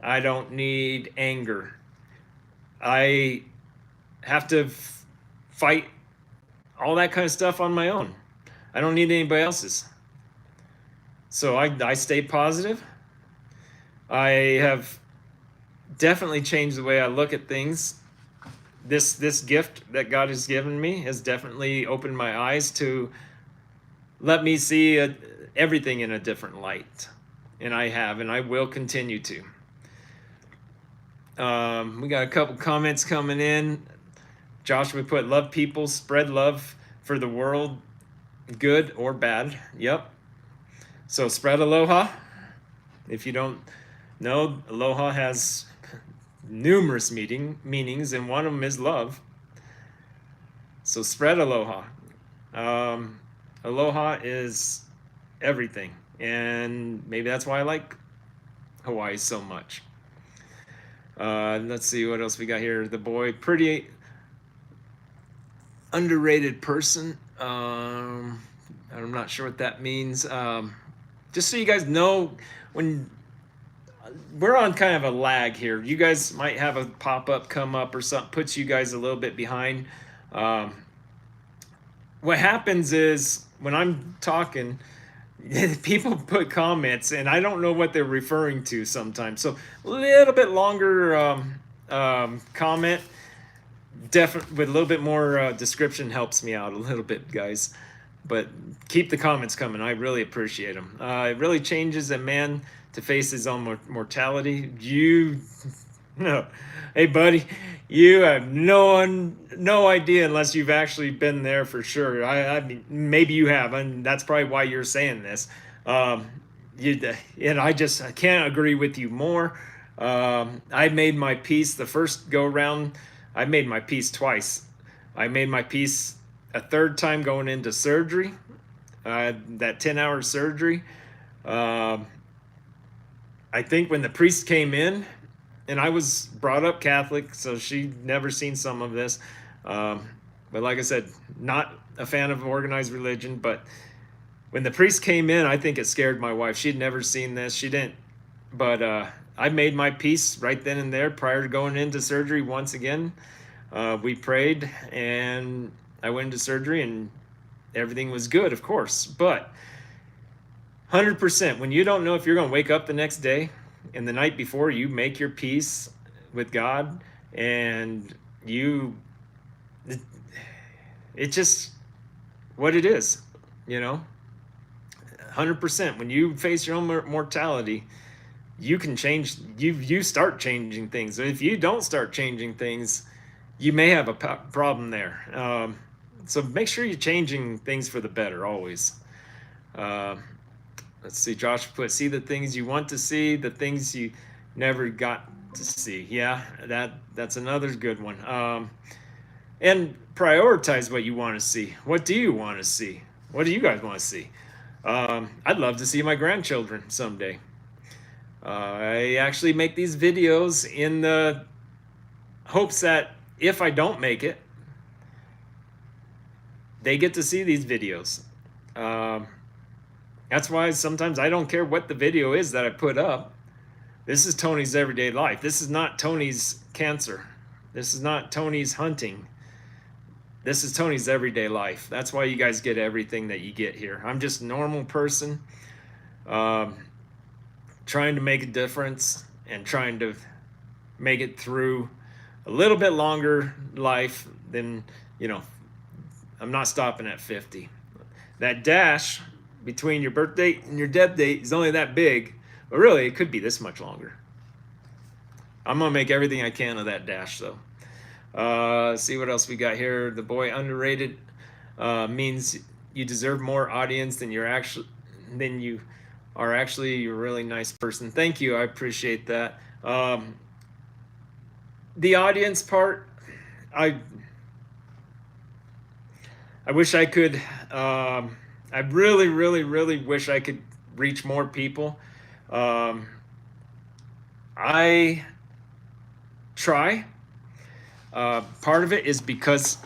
I don't need anger. I have to fight all that kind of stuff on my own. I don't need anybody else's. So I stay positive. I have definitely changed the way I look at things. This gift that God has given me has definitely opened my eyes to let me see everything in a different light. And I have, and I will continue to. We got a couple comments coming in. Joshua put, "Love people, spread love for the world, good or bad." Yep. So spread aloha. If you don't know, aloha has numerous meanings, and one of them is love. So spread aloha. Um, Aloha is everything, and maybe that's why I like Hawaii so much. Let's see what else we got here. The boy, pretty underrated person. I'm not sure what that means. Just so you guys know, when we're on kind of a lag here, you guys might have a pop-up come up or something, puts you guys a little bit behind. Um, what happens is when I'm talking, people put comments and I don't know what they're referring to sometimes. So a little bit longer comment, definitely with a little bit more description helps me out a little bit, guys. But keep the comments coming. I really appreciate them. It really changes a man to face his own mortality. You no, hey buddy, you have no idea unless you've actually been there for sure. I mean, maybe you have, and that's probably why you're saying this. Um, and I can't agree with you more. I made my peace the first go round. I made my peace twice. I made my peace a third time going into surgery, that 10-hour surgery. I think when the priest came in, and I was brought up Catholic, so she'd never seen some of this. But like I said, not a fan of organized religion. But when the priest came in, I think it scared my wife. She'd never seen this. She didn't. But I made my peace right then and there prior to going into surgery once again. We prayed, and I went into surgery, and everything was good, of course. But 100%, when you don't know if you're going to wake up the next day, and the night before you make your peace with God, and it's just what it is, 100%. When you face your own mortality, you can change. You start changing things. If you don't start changing things, you may have a problem there. So make sure you're changing things for the better always. Let's see, Josh put, see the things you want to see, the things you never got to see. Yeah, that's another good one. And prioritize what you want to see. What do you want to see? What do you guys want to see? I'd love to see my grandchildren someday. I actually make these videos in the hopes that if I don't make it, they get to see these videos. That's why sometimes I don't care what the video is that I put up. This is Tony's everyday life. This is not Tony's cancer. This is not Tony's hunting. This is Tony's everyday life. That's why you guys get everything that you get here. I'm just a normal person, trying to make a difference and trying to make it through a little bit longer life than, I'm not stopping at 50. That dash between your birth date and your death date is only that big, but really it could be this much longer. I'm gonna make everything I can of that dash though. See what else we got here. The boy, underrated means you deserve more audience than you are actually a really nice person. Thank you, I appreciate that. The audience part, I wish I could. I really, really, really wish I could reach more people. I try. Part of it is because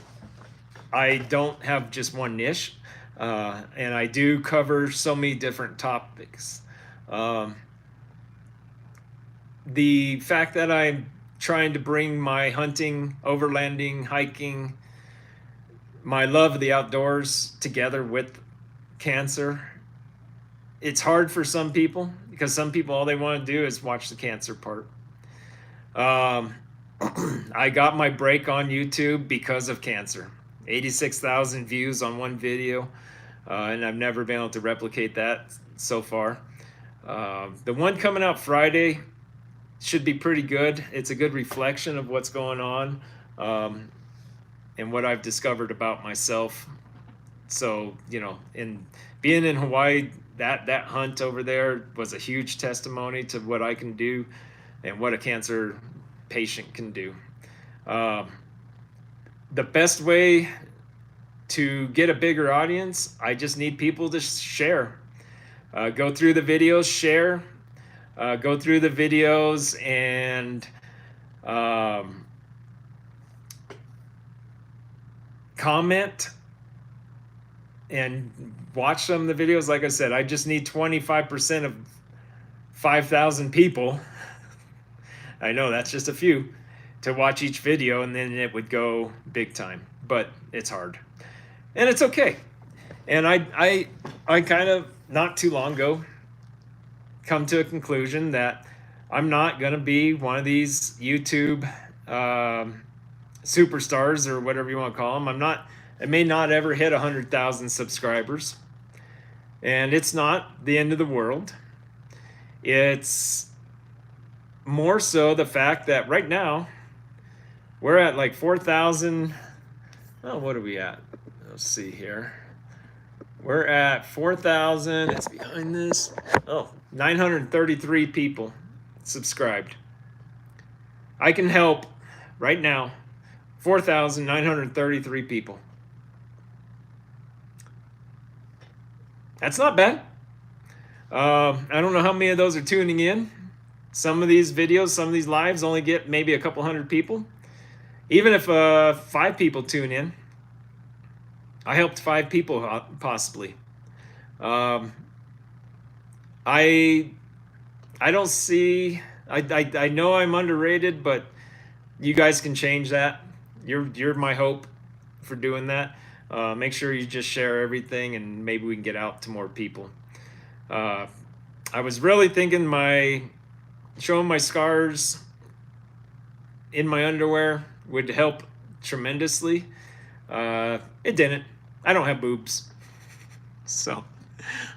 I don't have just one niche, and I do cover so many different topics. The fact that I'm trying to bring my hunting, overlanding, hiking, my love of the outdoors together with cancer, it's hard for some people because some people, all they want to do is watch the cancer part. I got my break on YouTube because of cancer. 86,000 views on one video, and I've never been able to replicate that so far. The one coming out Friday should be pretty good. It's a good reflection of what's going on, and what I've discovered about myself So, in being in Hawaii, that hunt over there was a huge testimony to what I can do and what a cancer patient can do. Um, the best way to get a bigger audience, I just need people to share. Go through the videos, share. Go through the videos and comment and watch some of the videos. Like I said, I just need 25% of 5,000 people. I know that's just a few to watch each video, and then it would go big time, but it's hard and it's okay. And I kind of not too long ago come to a conclusion that I'm not going to be one of these YouTube superstars or whatever you want to call them. I may not ever hit 100,000 subscribers, and it's not the end of the world. It's more so the fact that right now we're at like 4,000. Oh, what are we at? Let's see here. We're at 4,000. It's behind this. Oh, 933 people subscribed. I can help right now 4,933 people. That's not bad. I don't know how many of those are tuning in. Some of these videos, some of these lives only get maybe a couple hundred people. Even if 5 people tune in, I helped 5 people possibly. I don't see. I know I'm underrated, but you guys can change that. You're my hope for doing that. Make sure you just share everything, and maybe we can get out to more people. I was really thinking showing my scars in my underwear would help tremendously. It didn't. I don't have boobs, so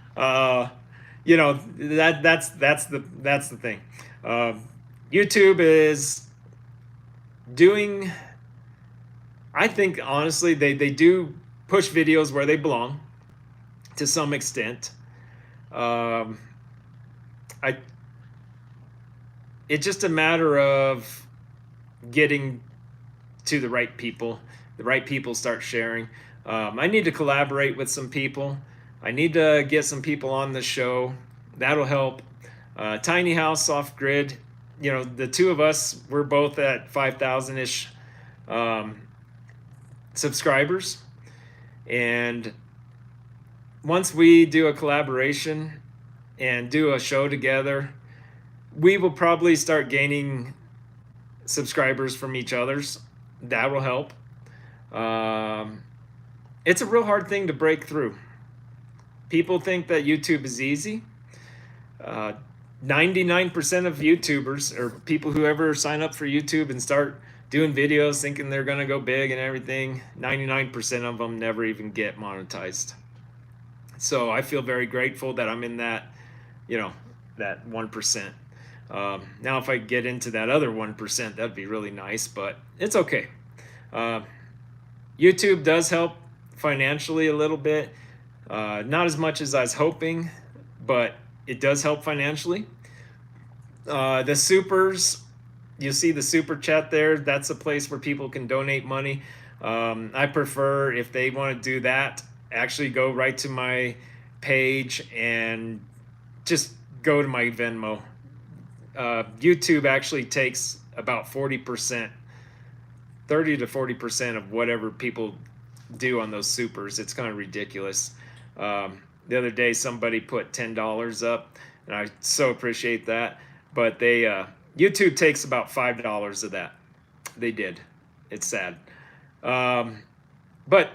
that's the thing. YouTube is doing. I think honestly, they do push videos where they belong to some extent. It's just a matter of getting to the right people. The right people start sharing. I need to collaborate with some people. I need to get some people on the show. That'll help. Tiny house, off grid. The two of us, we're both at 5,000-ish subscribers. And once we do a collaboration and do a show together, we will probably start gaining subscribers from each other's. That will help. It's a real hard thing to break through. People think that YouTube is easy. 99% of YouTubers, or people who ever sign up for YouTube and start doing videos thinking they're going to go big and everything, 99% of them never even get monetized. So I feel very grateful that I'm in that 1%. Now, if I get into that other 1%, that'd be really nice, but it's okay. YouTube does help financially a little bit. Not as much as I was hoping, but it does help financially. The supers, you see the super chat there. That's a place where people can donate money. I prefer, if they want to do that, actually go right to my page and just go to my Venmo. YouTube actually takes about 40%, 30 to 40% of whatever people do on those supers. It's kind of ridiculous. The other day, somebody put $10 up, and I so appreciate that. But YouTube takes about $5 of that. They did. It's sad. But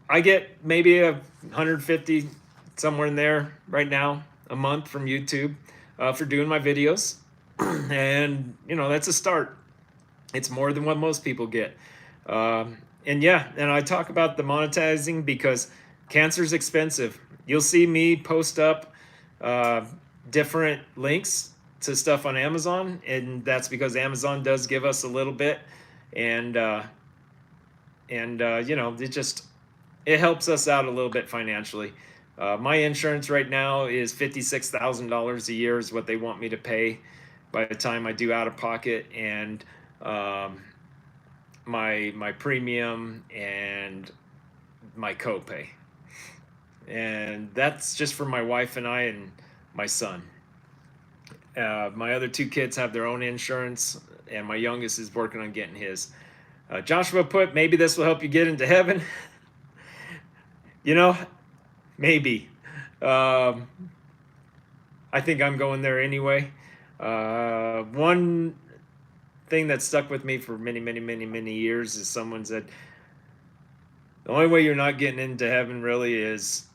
I get maybe 150, somewhere in there right now, a month from YouTube for doing my videos. And that's a start. It's more than what most people get. And I talk about the monetizing because cancer's expensive. You'll see me post up different links to stuff on Amazon, and that's because Amazon does give us a little bit. And and it helps us out a little bit financially. My insurance right now is $56,000 a year is what they want me to pay by the time I do out of pocket, and um, my premium and my copay, and that's just for my wife and I and my son. My other two kids have their own insurance, and my youngest is working on getting his. Joshua put, maybe this will help you get into heaven. You know, maybe. Um, I think I'm going there anyway. One thing that stuck with me for many, many, many, many years is someone said, the only way you're not getting into heaven really is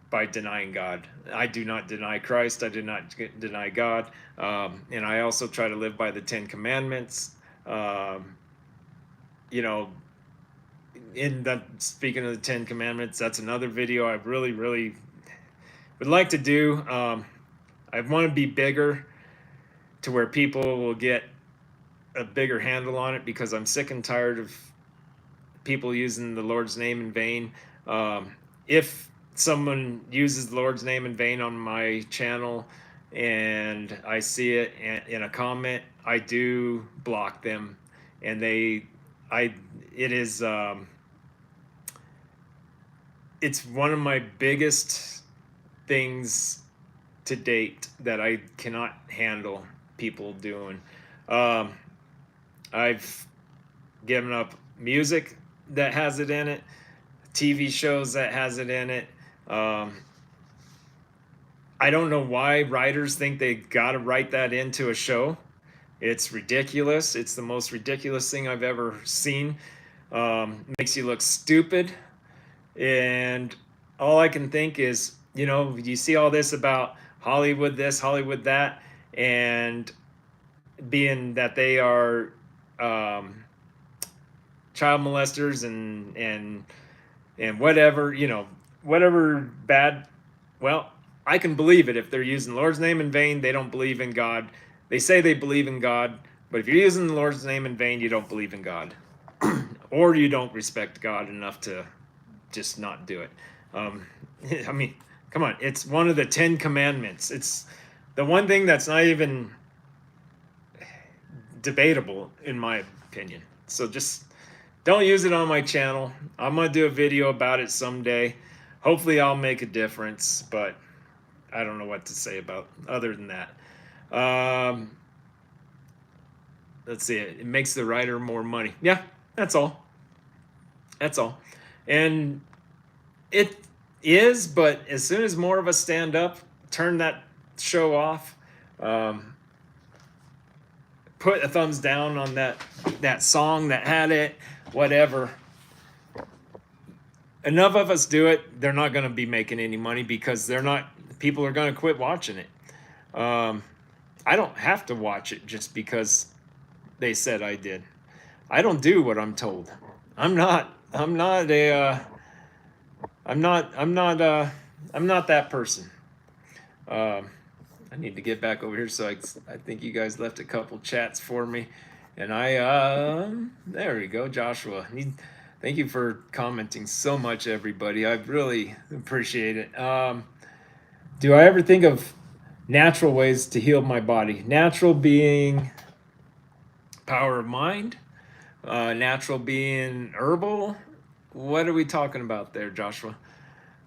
by denying God. I do not deny Christ. I do not deny God. And I also try to live by the Ten Commandments. Um, you know, in that, speaking of the Ten Commandments, that's another video I really, really would like to do. I want to be bigger to where people will get a bigger handle on it, because I'm sick and tired of people using the Lord's name in vain. If someone uses the Lord's name in vain on my channel and I see it in a comment, I do block them, and it is it's one of my biggest things to date that I cannot handle people doing. Um, I've given up music that has it in it, TV shows that has it in it. I don't know why writers think they got to write that into a show. It's ridiculous. It's the most ridiculous thing I've ever seen. Makes you look stupid. And all I can think is, you see all this about Hollywood this, Hollywood that, and being that they are child molesters and whatever, whatever bad. Well, I can believe it if they're using the Lord's name in vain. They don't believe in God. They say they believe in God, but if you're using the Lord's name in vain, you don't believe in God, or you don't respect God enough to just not do it. I mean, come on, it's one of the 10 Commandments. It's the one thing that's not even debatable, in my opinion. So just don't use it on my channel. I'm gonna do a video about it someday. Hopefully I'll make a difference, but I don't know what to say about other than that. Let's see, it makes the writer more money. Yeah, that's all. That's all. And it is, but as soon as more of us stand up, turn that show off, put a thumbs down on that song that had it, whatever. Enough of us do it, they're not going to be making any money, because people are going to quit watching it. I don't have to watch it just because they said I did. I don't do what I'm told. I'm not that person. I need to get back over here. So I think you guys left a couple chats for me, and there we go, Joshua. Thank you for commenting so much, everybody. I really appreciate it. Do I ever think of natural ways to heal my body? Natural being power of mind, natural being herbal. What are we talking about there, Joshua?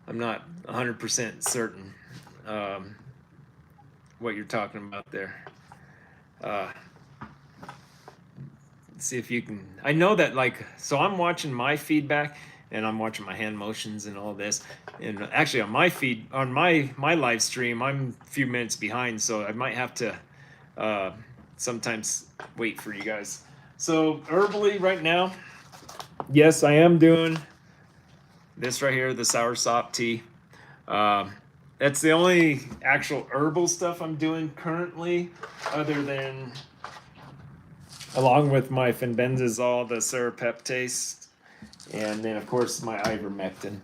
I'm not 100% certain what you're talking about there. See if you can. I know that, so I'm watching my feedback, and I'm watching my hand motions and all this. And actually, on my feed, on my live stream, I'm a few minutes behind, so I might have to sometimes wait for you guys. So herbally right now, yes, I am doing this right here, the soursop tea. That's the only actual herbal stuff I'm doing currently, other than, along with my fenbendazole, the serapeptase, and then of course my ivermectin.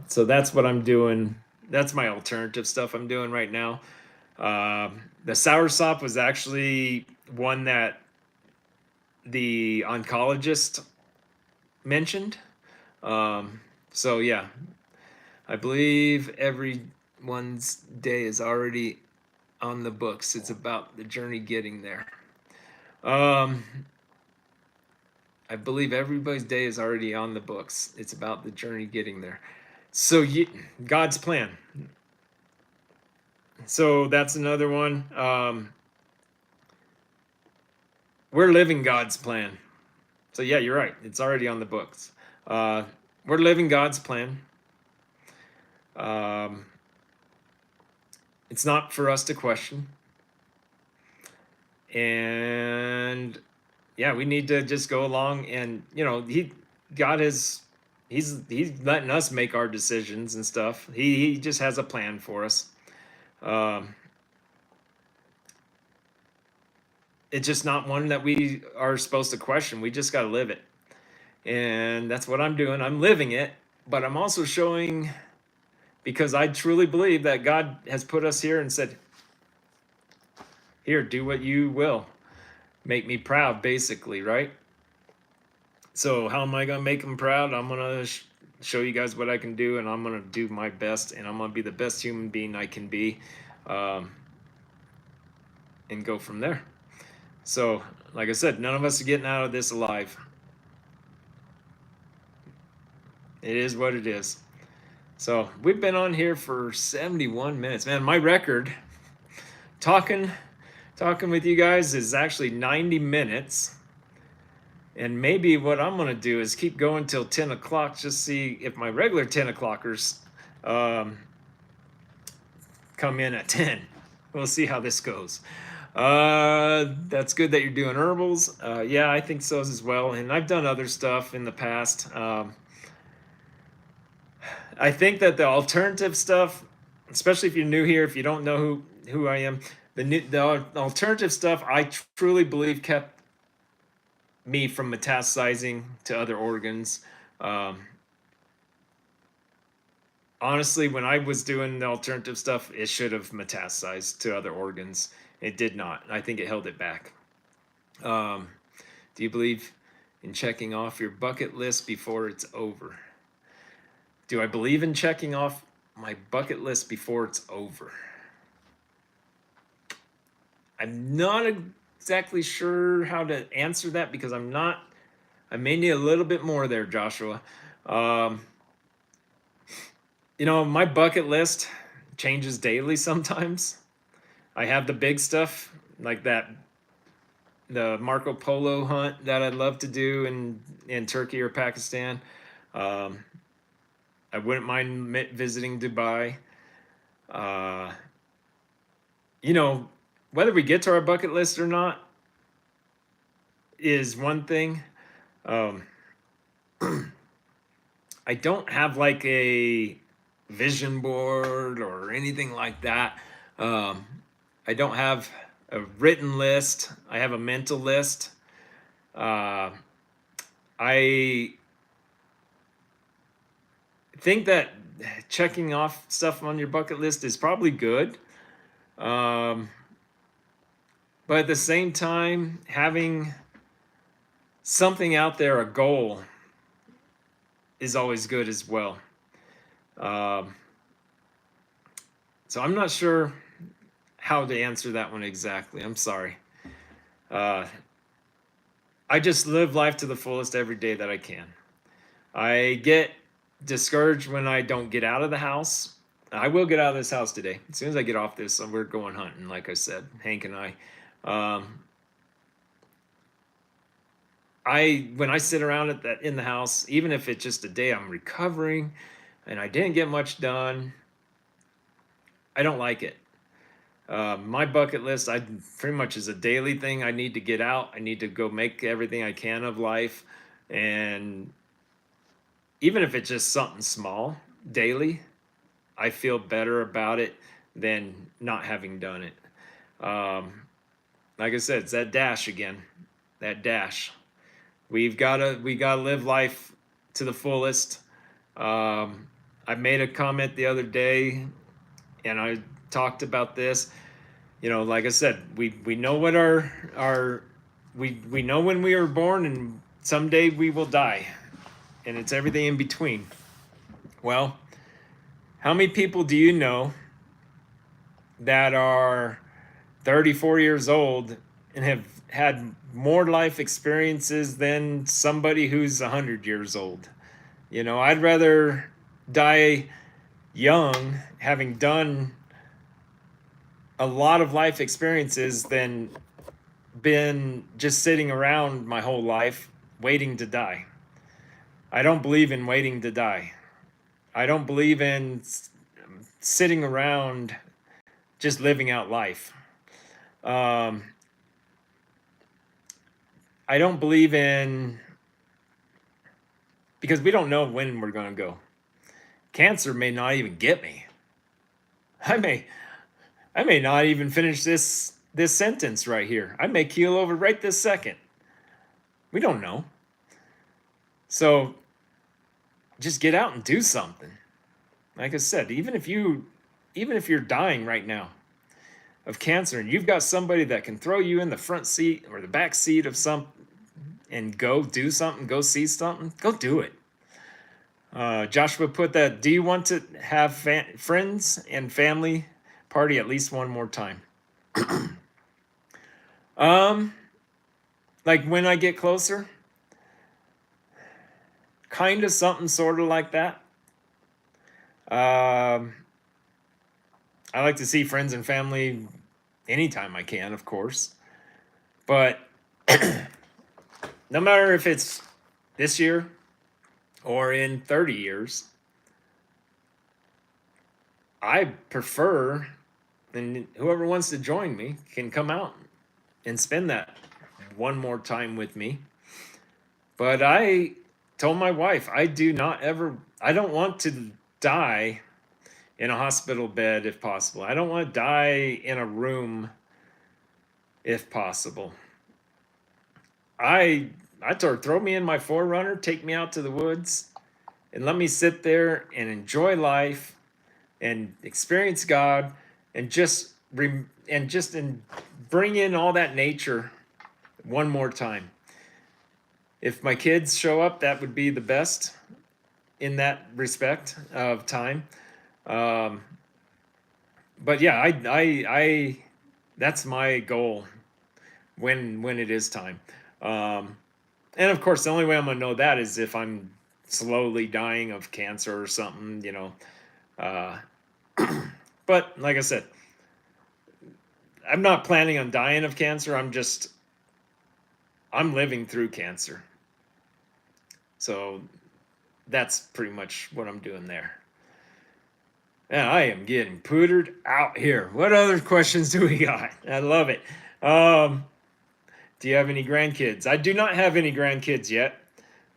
So that's what I'm doing. That's my alternative stuff I'm doing right now. The soursop was actually one that the oncologist mentioned. So yeah, I believe everyone's day is already on the books. It's about the journey getting there. Um, I believe everybody's day is already on the books. It's about the journey getting there. So God's plan. So that's another one. We're living God's plan. So yeah, you're right. It's already on the books. Uh, we're living God's plan. Um, it's not for us to question. And yeah, we need to just go along and God has he's letting us make our decisions and stuff. He just has a plan for us. Um, it's just not one that we are supposed to question. We just got to live it. And that's what I'm doing. I'm living it, but I'm also showing, because I truly believe that God has put us here and said, here, do what you will. Make me proud, basically, right? So how am I going to make him proud? I'm going to show you guys what I can do, and I'm going to do my best, and I'm going to be the best human being I can be, and go from there. So, like I said, none of us are getting out of this alive. It is what it is. So we've been on here for 71 minutes. Man, my record talking with you guys is actually 90 minutes. And maybe what I'm going to do is keep going till 10 o'clock, just see if my regular 10 o'clockers come in at 10. We'll see how this goes. That's good that you're doing herbals. Yeah, I think so as well. And I've done other stuff in the past. I think that the alternative stuff, especially if you're new here, if you don't know who I am, the alternative stuff, I truly believe kept me from metastasizing to other organs. Honestly, when I was doing the alternative stuff, it should have metastasized to other organs. It did not. I think it held it back. Do you believe in checking off your bucket list before it's over? Do I believe in checking off my bucket list before it's over? I'm not exactly sure how to answer that, because I may need a little bit more there, Joshua. My bucket list changes daily sometimes. I have the big stuff like that, the Marco Polo hunt that I'd love to do in Turkey or Pakistan. I wouldn't mind visiting Dubai. Whether we get to our bucket list or not is one thing. I don't have like a vision board or anything like that. I don't have a written list. I have a mental list. I think that checking off stuff on your bucket list is probably good. But at the same time, having something out there, a goal, is always good as well. So I'm not sure how to answer that one exactly. I'm sorry. I just live life to the fullest every day that I can. I get discouraged when I don't get out of the house. I will get out of this house today. As soon as I get off this, we're going hunting, like I said, Hank and I. When I sit around in the house, even if it's just a day I'm recovering and I didn't get much done, I don't like it. My bucket list, I pretty much is a daily thing. I need to get out. I need to go make everything I can of life. And even if it's just something small daily, I feel better about it than not having done it. Like I said, it's that dash again. That dash. We gotta live life to the fullest. I made a comment the other day, and I talked about this. Like I said, we know what we know when we were born, and someday we will die. and it's everything in between. Well, how many people do you know that are 34 years old and have had more life experiences than somebody who's 100 years old? You know, I'd rather die young, having done a lot of life experiences, than been just sitting around my whole life waiting to die. I don't believe in waiting to die. I don't believe in sitting around just living out life. Um, I don't believe in, because we don't know when we're going to go. Cancer may not even get me. I may not even finish this sentence right here. I may keel over right this second. We don't know. So just get out and do something. Like I said, even if you're dying right now of cancer and you've got somebody that can throw you in the front seat or the back seat of some and go do something, go see something, go do it. Joshua put that, do you want to have friends and family party at least one more time? Like when I get closer, kind of something sort of like that. I like to see friends and family anytime I can, of course. But no matter if it's this year or in 30 years, I prefer, and whoever wants to join me can come out and spend that one more time with me. But I told my wife, I don't want to die in a hospital bed if possible. I don't want to die in a room if possible. I told her, throw me in my Forerunner, take me out to the woods, and let me sit there and enjoy life and experience God, and bring in all that nature one more time. If my kids show up, that would be the best in that respect of time. But yeah, I that's my goal when it is time. And of course, the only way I'm gonna know that is if I'm slowly dying of cancer or something, you know. But like I said, I'm not planning on dying of cancer. I'm living through cancer. So that's pretty much what I'm doing there. And I am getting pootered out here. What other questions do we got? I love it. Do you have any grandkids? I do not have any grandkids yet.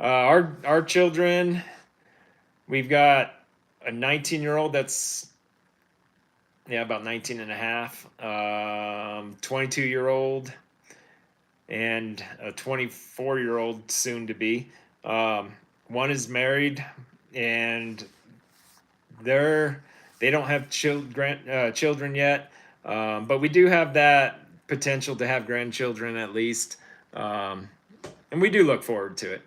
Our children, we've got a 19-year-old that's about 19 and a half, 22-year-old, and a 24-year-old soon to be. One is married, and they don't have children yet, but we do have that potential to have grandchildren at least, and we do look forward to it.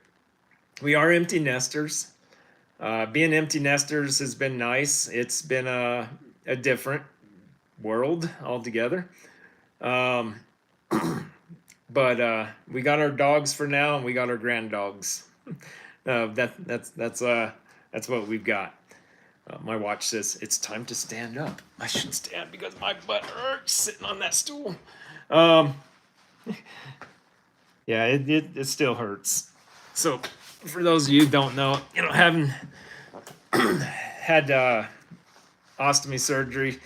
We are empty nesters. Being empty nesters has been nice. It's been a different world altogether. But we got our dogs for now, and we got our grand dogs. That's what we've got. My watch says it's time to stand up. I should stand because my butt hurts sitting on that stool. Yeah, it still hurts. So for those of you who don't know, having had ostomy surgery,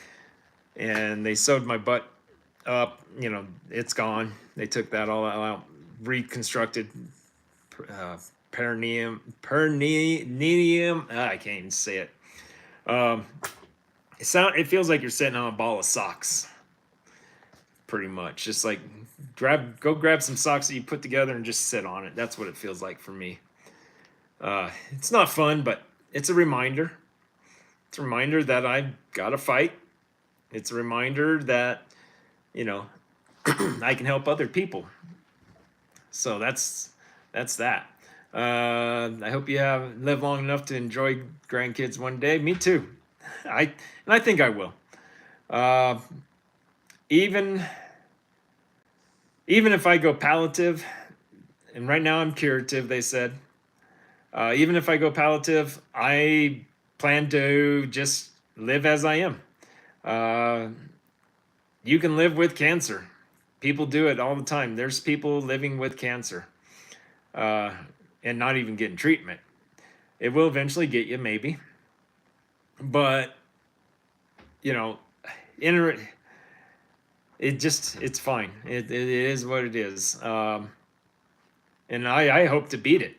and they sewed my butt up, it's gone. They took that all out, reconstructed perineum. I can't even say it. It feels like you're sitting on a ball of socks, pretty much. Just like go grab some socks that you put together and just sit on it. That's what it feels like for me. It's not fun, but it's a reminder. It's a reminder that I gotta fight. It's a reminder that I can help other people. So that's that. I hope you live long enough to enjoy grandkids one day. Me too. I think I will. Uh, even even if I go palliative, and right now I'm curative, they said. Even if I go palliative, I plan to just live as I am. Uh, you can live with cancer. People do it all the time. There's people living with cancer uh, and not even getting treatment. It will eventually get you, maybe. But, you know, in, it's fine. It is what it is. And I hope to beat it.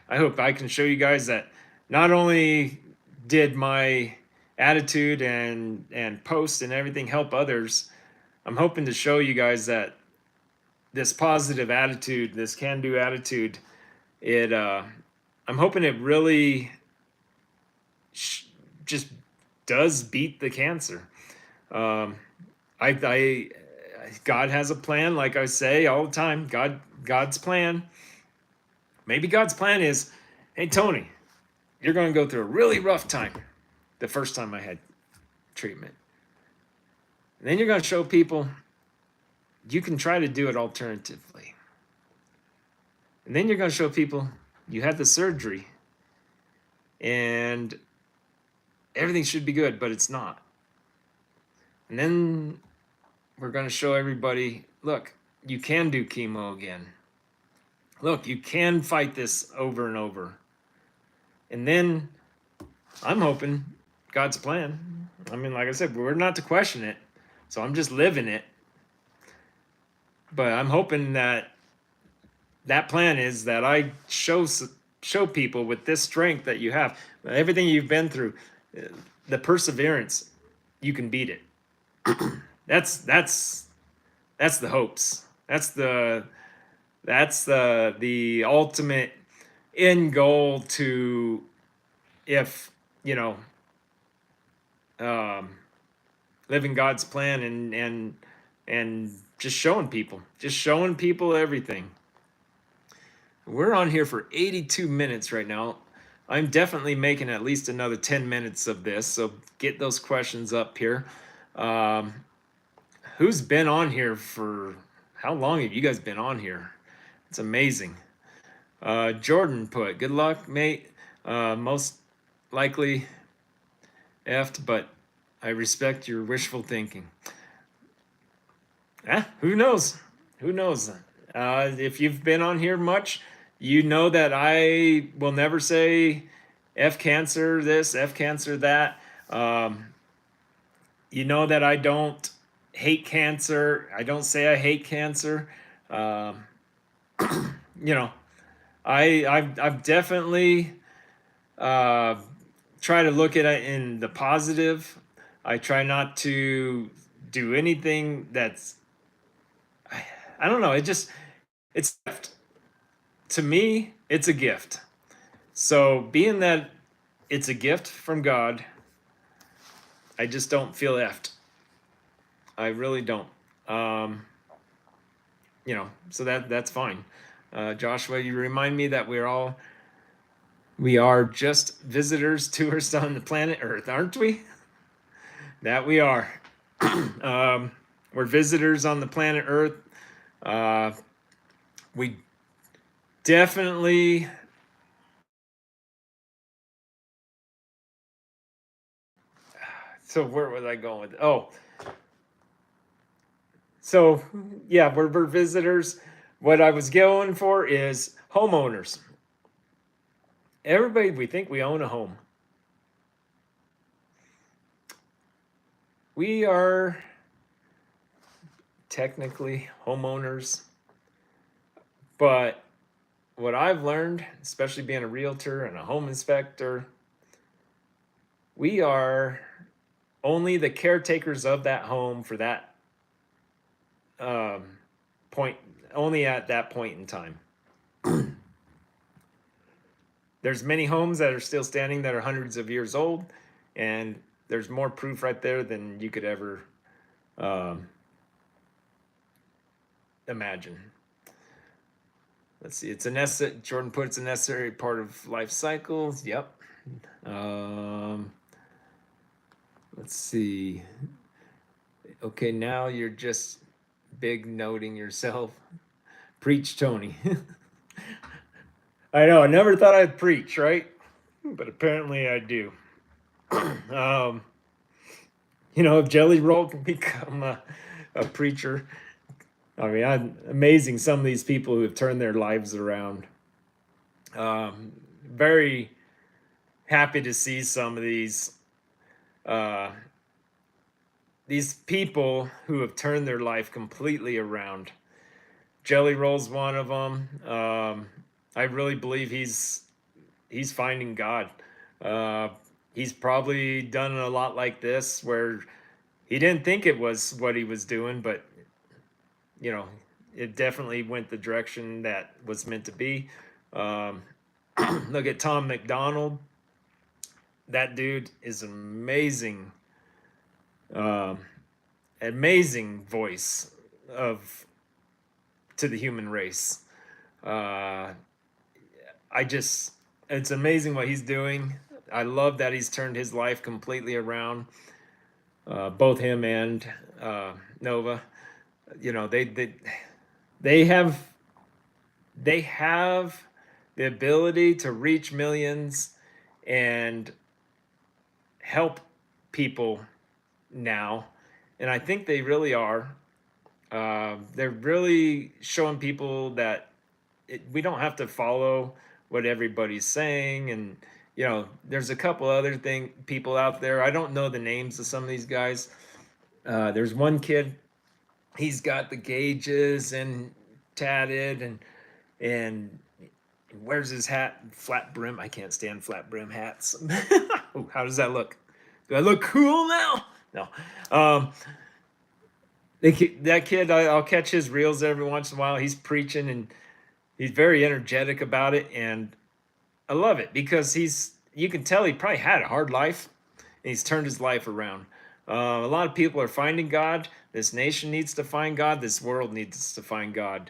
I hope I can show you guys that not only did my attitude and post and everything help others, I'm hoping to show you guys that this positive attitude, this can-do attitude, I'm hoping it really just does beat the cancer. Um, I God has a plan, like I say all the time. God's plan. Maybe God's plan is, hey Tony, you're going to go through a really rough time. The first time I had treatment, and then you're going to show people you can try to do it alternatively. And then you're going to show people you had the surgery and everything should be good, but it's not. And then we're going to show everybody, look, you can do chemo again. Look, you can fight this over and over. And then I'm hoping God's plan. I mean, like I said, we're not to question it. So I'm just living it. But I'm hoping that plan is that I show people with this strength that you have, everything you've been through, the perseverance, you can beat it. That's the hopes. That's the ultimate end goal to, if living God's plan and just showing people everything. We're on here for 82 minutes right now. I'm definitely making at least another 10 minutes of this, so get those questions up here. Who's been on here for, how long have you guys been on here? It's amazing. Jordan put, good luck, mate. Most likely effed, but I respect your wishful thinking. Who knows? Who knows? If you've been on here much, you know that I will never say F cancer this, F cancer that. You know that I don't hate cancer. I don't say I hate cancer. I've definitely try to look at it in the positive. I try not to do anything that's, I don't know. It's a gift. To me, it's a gift. So being that it's a gift from God, I just don't feel effed. I really don't. So that's fine. Joshua, you remind me that we are just visitors, tourists on the planet Earth, aren't we? That we are. We're visitors on the planet Earth. We definitely so where was I going with it? Oh, so yeah, we're visitors. What I was going for is homeowners. Everybody, we think we own a home. We are technically homeowners, but what I've learned, especially being a realtor and a home inspector, we are only the caretakers of that home for that point, only at that point in time. There's many homes that are still standing that are hundreds of years old, and there's more proof right there than you could ever imagine. let's see. It's a necessary. Jordan put it's a necessary part of life cycles. Yep. Um, let's see. Okay, now you're just big noting yourself. Preach, Tony. I know. I never thought I'd preach, right? But apparently I do. um, if Jelly Roll can become a preacher, I mean, amazing. Some of these people who have turned their lives around. Very happy to see some of these people who have turned their life completely around. Jelly Roll's one of them. I really believe he's finding God. He's probably done a lot like this where he didn't think it was what he was doing, but it definitely went the direction that was meant to be. Look at Tom McDonald. That dude is amazing. Amazing voice to the human race. It's amazing what he's doing. I love that he's turned his life completely around. Both him and Nova. They have the ability to reach millions and help people now, and I think they really are. They're really showing people that we don't have to follow what everybody's saying, and there's a couple other people out there. I don't know the names of some of these guys. There's one kid, he's got the gauges and tatted and wears his hat flat brim. I can't stand flat brim hats. Ooh, how does that look? Do I look cool now? No. That kid, I'll catch his reels every once in a while. He's preaching and he's very energetic about it, and I love it because you can tell he probably had a hard life and he's turned his life around. A lot of people are finding God. This nation needs to find God. This world needs to find God.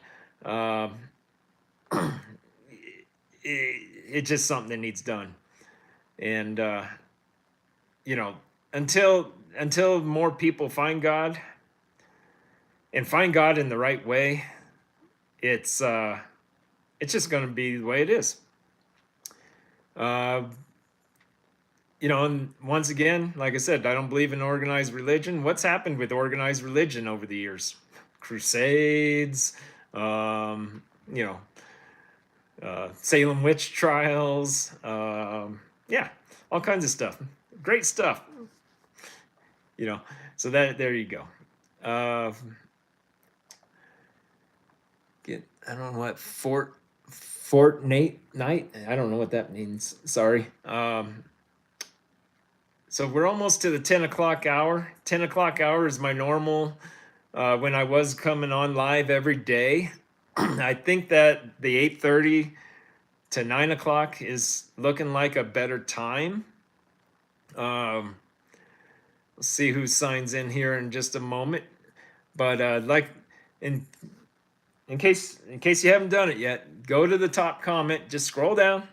It's just something that needs done. And, until more people find God and find God in the right way, it's just going to be the way it is. And once again, like I said, I don't believe in organized religion. What's happened with organized religion over the years? Crusades, Salem witch trials, yeah, all kinds of stuff. Great stuff. So there you go. I don't know what Fortnite night. I don't know what that means. Sorry. So we're almost to the 10 o'clock hour. 10 o'clock hour is my normal when I was coming on live every day. I think that the 8:30 to 9 o'clock is looking like a better time. Let's see who signs in here in just a moment. But in case you haven't done it yet, go to the top comment. Just scroll down.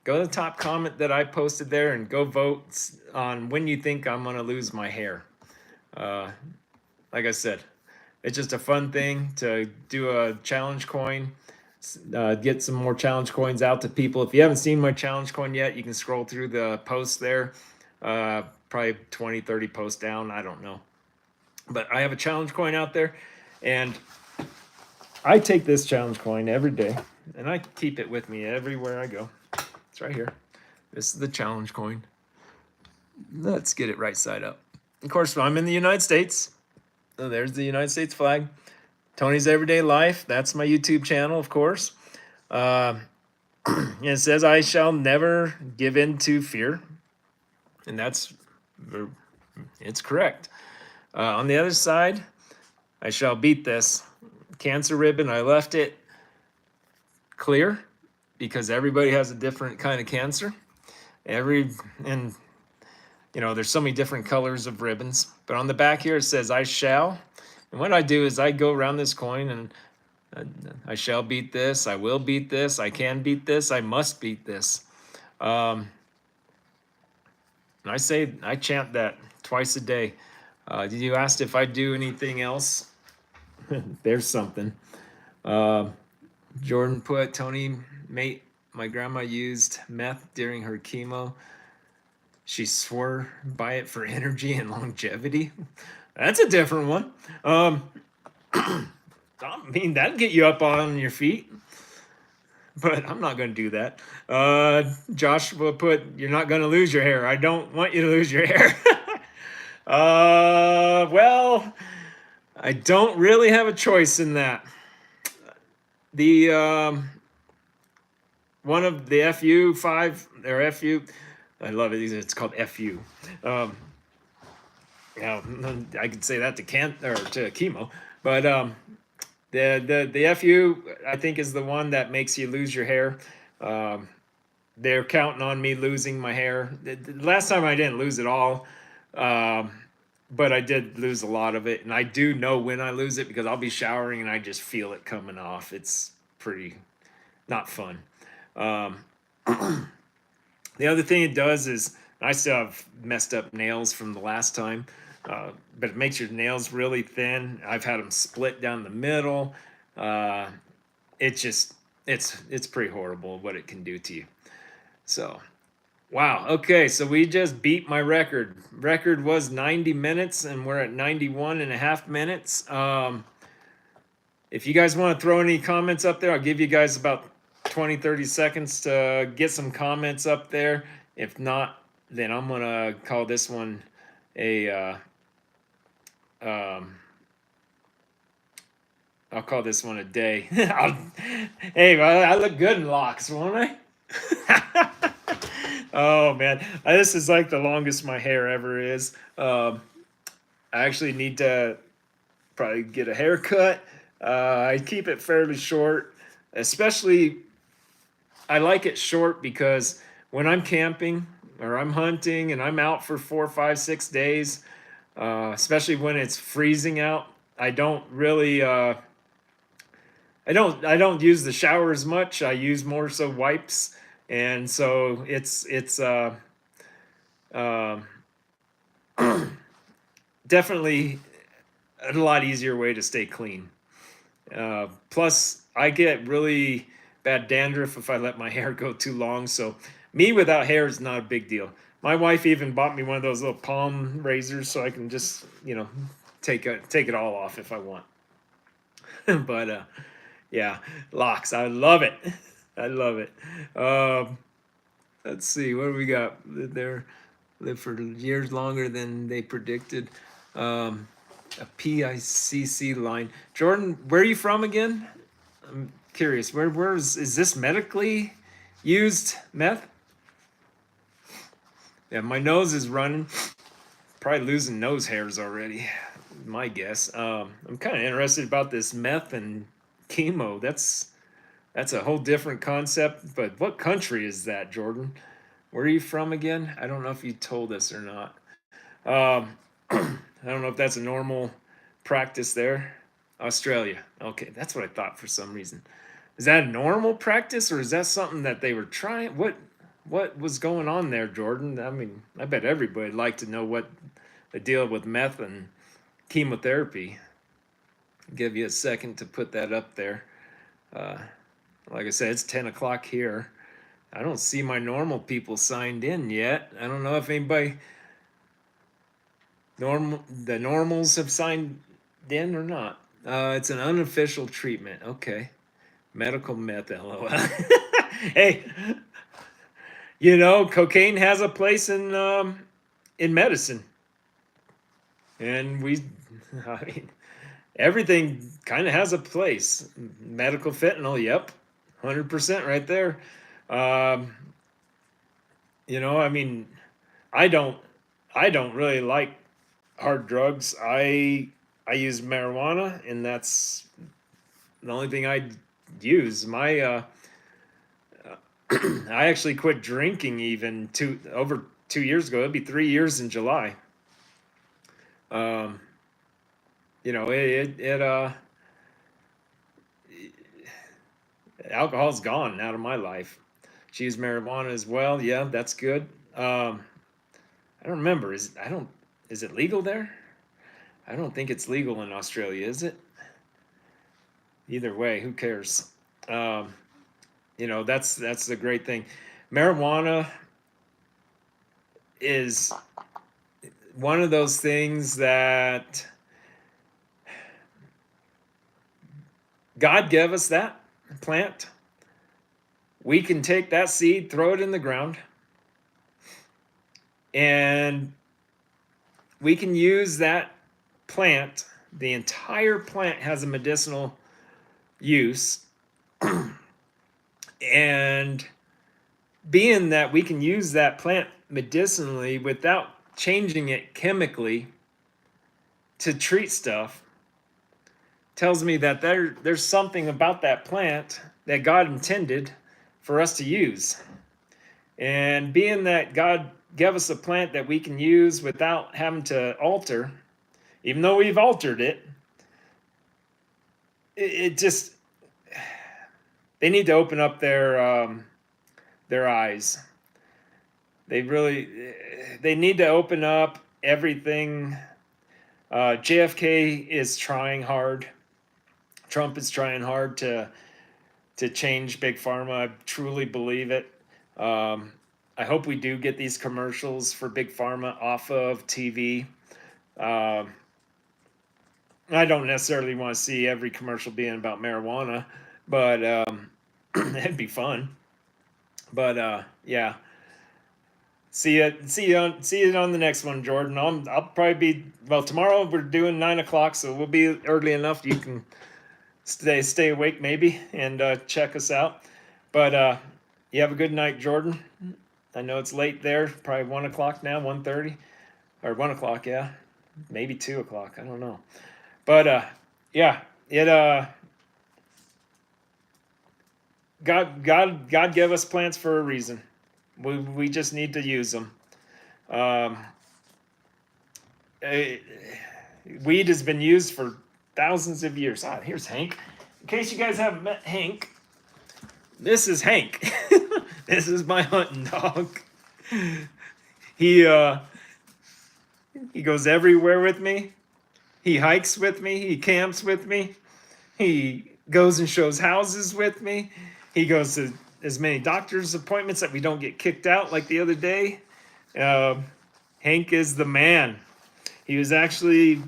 Go to the top comment that I posted there and go vote on when you think I'm going to lose my hair. Like I said, it's just a fun thing to do a challenge coin, get some more challenge coins out to people. If you haven't seen my challenge coin yet, you can scroll through the posts there. Probably 20, 30 posts down. I don't know. But I have a challenge coin out there, and I take this challenge coin every day, and I keep it with me everywhere I go. It's right here. This is the challenge coin. Let's get it right side up. Of course, I'm in the United States. So there's the United States flag. Tony's Everyday Life. That's my YouTube channel, of course. And it says, I shall never give in to fear. And it's correct. On the other side, I shall beat this cancer ribbon. I left it clear because everybody has a different kind of cancer. There's so many different colors of ribbons. But on the back here, it says, I shall. And what I do is I go around this coin and Uh, I shall beat this. I will beat this. I can beat this. I must beat this. Um, and I chant that twice a day. You asked if I do anything else. There's something. Uh, Jordan put Tony, mate, my grandma used meth during her chemo. She swore by it for energy and longevity. That's a different one. I mean, that'd get you up on your feet, but I'm not going to do that. Joshua put, you're not going to lose your hair. I don't want you to lose your hair. Well, I don't really have a choice in that. The one of the FU5 or FU, I love it. It's called FU. Um, Now, I could say that to to chemo, but the FU I think is the one that makes you lose your hair. Um, they're counting on me losing my hair. The last time I didn't lose it all, um, but I did lose a lot of it, and I do know when I lose it because I'll be showering and I just feel it coming off. It's pretty not fun. Um, the other thing it does is I still have messed up nails from the last time, but it makes your nails really thin. I've had them split down the middle. Uh, it just it's pretty horrible what it can do to you. So wow. Okay, so we just beat my record. Record was 90 minutes, and we're at 91 and a half minutes. If you guys want to throw any comments up there, I'll give you guys about 20-30 seconds to get some comments up there. If not, then I'm gonna call this one a I'll call this one a day. Hey, I look good in locks, won't I? Oh man, this is like the longest my hair ever is. I actually need to probably get a haircut. I keep it fairly short, especially I like it short because when I'm camping or I'm hunting and I'm out for 4, 5, 6 days, especially when it's freezing out, I don't really I don't use the shower as much. I use more so wipes, and so it's uh, definitely a lot easier way to stay clean. Plus, I get really bad dandruff if I let my hair go too long. So, me without hair is not a big deal. My wife even bought me one of those little palm razors so I can just, take it all off if I want. But yeah, locks. I love it. I love it. Um, let's see. What do we got? They're live for years longer than they predicted. Um, a PICC line. Jordan, where are you from again? I'm curious. Where is this medically used meth? Yeah, my nose is running. Probably losing nose hairs already. My guess. I'm kind of interested about this meth and chemo. That's a whole different concept. But what country is that, Jordan? Where are you from again? I don't know if you told us or not. Um, I don't know if that's a normal practice there. Australia. Okay, that's what I thought for some reason. Is that a normal practice or is that something that they were trying? What was going on there, Jordan? I mean, I bet everybody'd like to know what the deal with meth and chemotherapy. I'll give you a second to put that up there. Uh, like I said, it's 10 o'clock here. I don't see my normal people signed in yet. I don't know if anybody the normals have signed in or not. It's an unofficial treatment. Okay. Medical meth, lol. Hey, cocaine has a place in medicine. And I mean, everything kind of has a place. Medical fentanyl, yep. 100% right there. Um, I mean, I don't I don't really like hard drugs. I use marijuana, and that's the only thing I use. My I actually quit drinking even over 2 years ago. It'd be 3 years in July. Um, it Alcohol's gone out of my life. She used marijuana as well. Yeah, that's good. I don't remember. Is it legal there? I don't think it's legal in Australia, is it? Either way, who cares? Um, that's the great thing. Marijuana is one of those things that God gave us that plant. We can take that seed, throw it in the ground, and we can use that plant. The entire plant has a medicinal use. And being that we can use that plant medicinally without changing it chemically to treat stuff, tells me that there's something about that plant that God intended for us to use. And being that God gave us a plant that we can use without having to alter, even though we've altered it, it just, they need to open up their eyes. They need to open up everything. JFK is trying hard. Trump is trying hard to change big pharma. I truly believe it. I hope we do get these commercials for big pharma off of TV. I don't necessarily want to see every commercial being about marijuana, but it'd be fun. But yeah, see you on the next one, Jordan. I'll probably be, well, tomorrow we're doing 9 o'clock, so we'll be early enough you can stay awake maybe and check us out. But you have a good night, Jordan. I know it's late there, probably 1 o'clock now, 1:30, or 1 o'clock, yeah, maybe 2 o'clock. I don't know, but yeah, it God gave us plants for a reason. We just need to use them. Um, Weed has been used for thousands of years. Ah, here's Hank. In case you guys haven't met Hank, this is Hank. This is my hunting dog. He he goes everywhere with me. He hikes with me. He camps with me. He goes and shows houses with me. He goes to as many doctor's appointments that we don't get kicked out like the other day. Hank is the man. He was actually,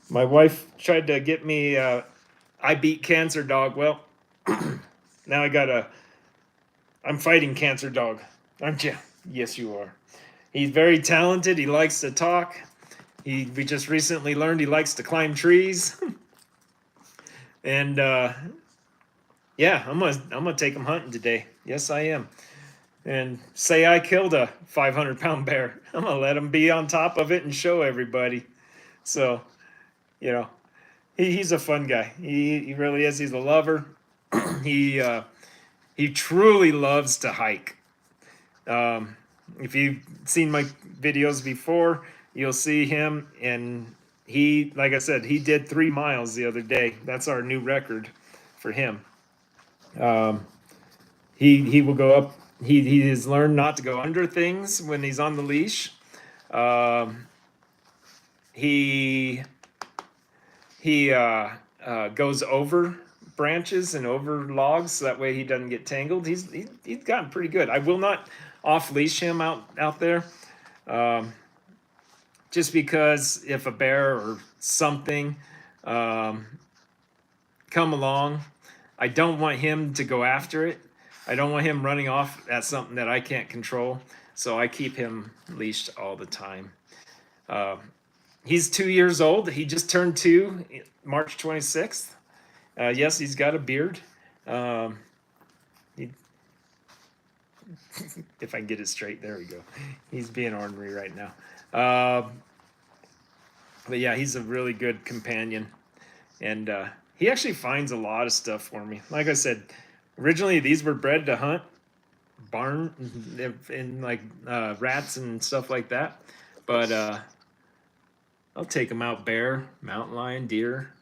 my wife tried to get me, I beat cancer dog. Well, now I'm fighting cancer dog, aren't you? Yes, you are. He's very talented. He likes to talk. We just recently learned he likes to climb trees. And yeah, I'm gonna take him hunting today. Yes, I am. And say I killed a 500-pound bear. I'm gonna let him be on top of it and show everybody. So, you know, he's a fun guy. He really is. He's a lover. he truly loves to hike. If you've seen my videos before, you'll see him, and he, like I said, he did 3 miles the other day. That's our new record for him. He will go up. He has learned not to go under things when he's on the leash. He goes over branches and over logs so that way he doesn't get tangled. He's gotten pretty good. I will not off leash him out there, just because if a bear or something come along, I don't want him to go after it. I don't want him running off at something that I can't control. So I keep him leashed all the time. He's 2 years old. He just turned 2 March 26th. Yes, he's got a beard. If I can get it straight, there we go. He's being ornery right now. But yeah, he's a really good companion. And he actually finds a lot of stuff for me. Like I said, originally these were bred to hunt barn and like rats and stuff like that. But I'll take them out bear, mountain lion, deer,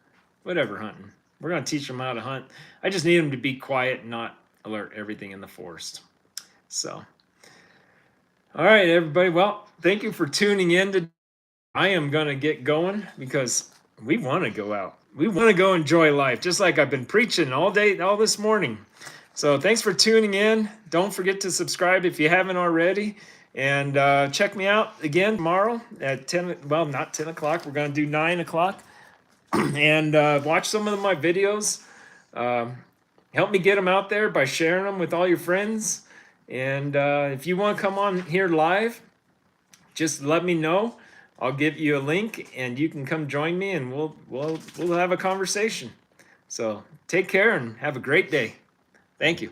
whatever hunting. We're going to teach them how to hunt. I just need them to be quiet and not alert everything in the forest. So, all right, everybody. Well, thank you for tuning in today. I am going to get going because we want to go out. We want to go enjoy life, just like I've been preaching all day, all this morning. So thanks for tuning in. Don't forget to subscribe if you haven't already. And check me out again tomorrow at 10, well, not 10 o'clock. We're going to do 9 o'clock. And watch some of my videos. Help me get them out there by sharing them with all your friends. And if you want to come on here live, just let me know. I'll give you a link, and you can come join me, and we'll have a conversation. So take care and have a great day. Thank you.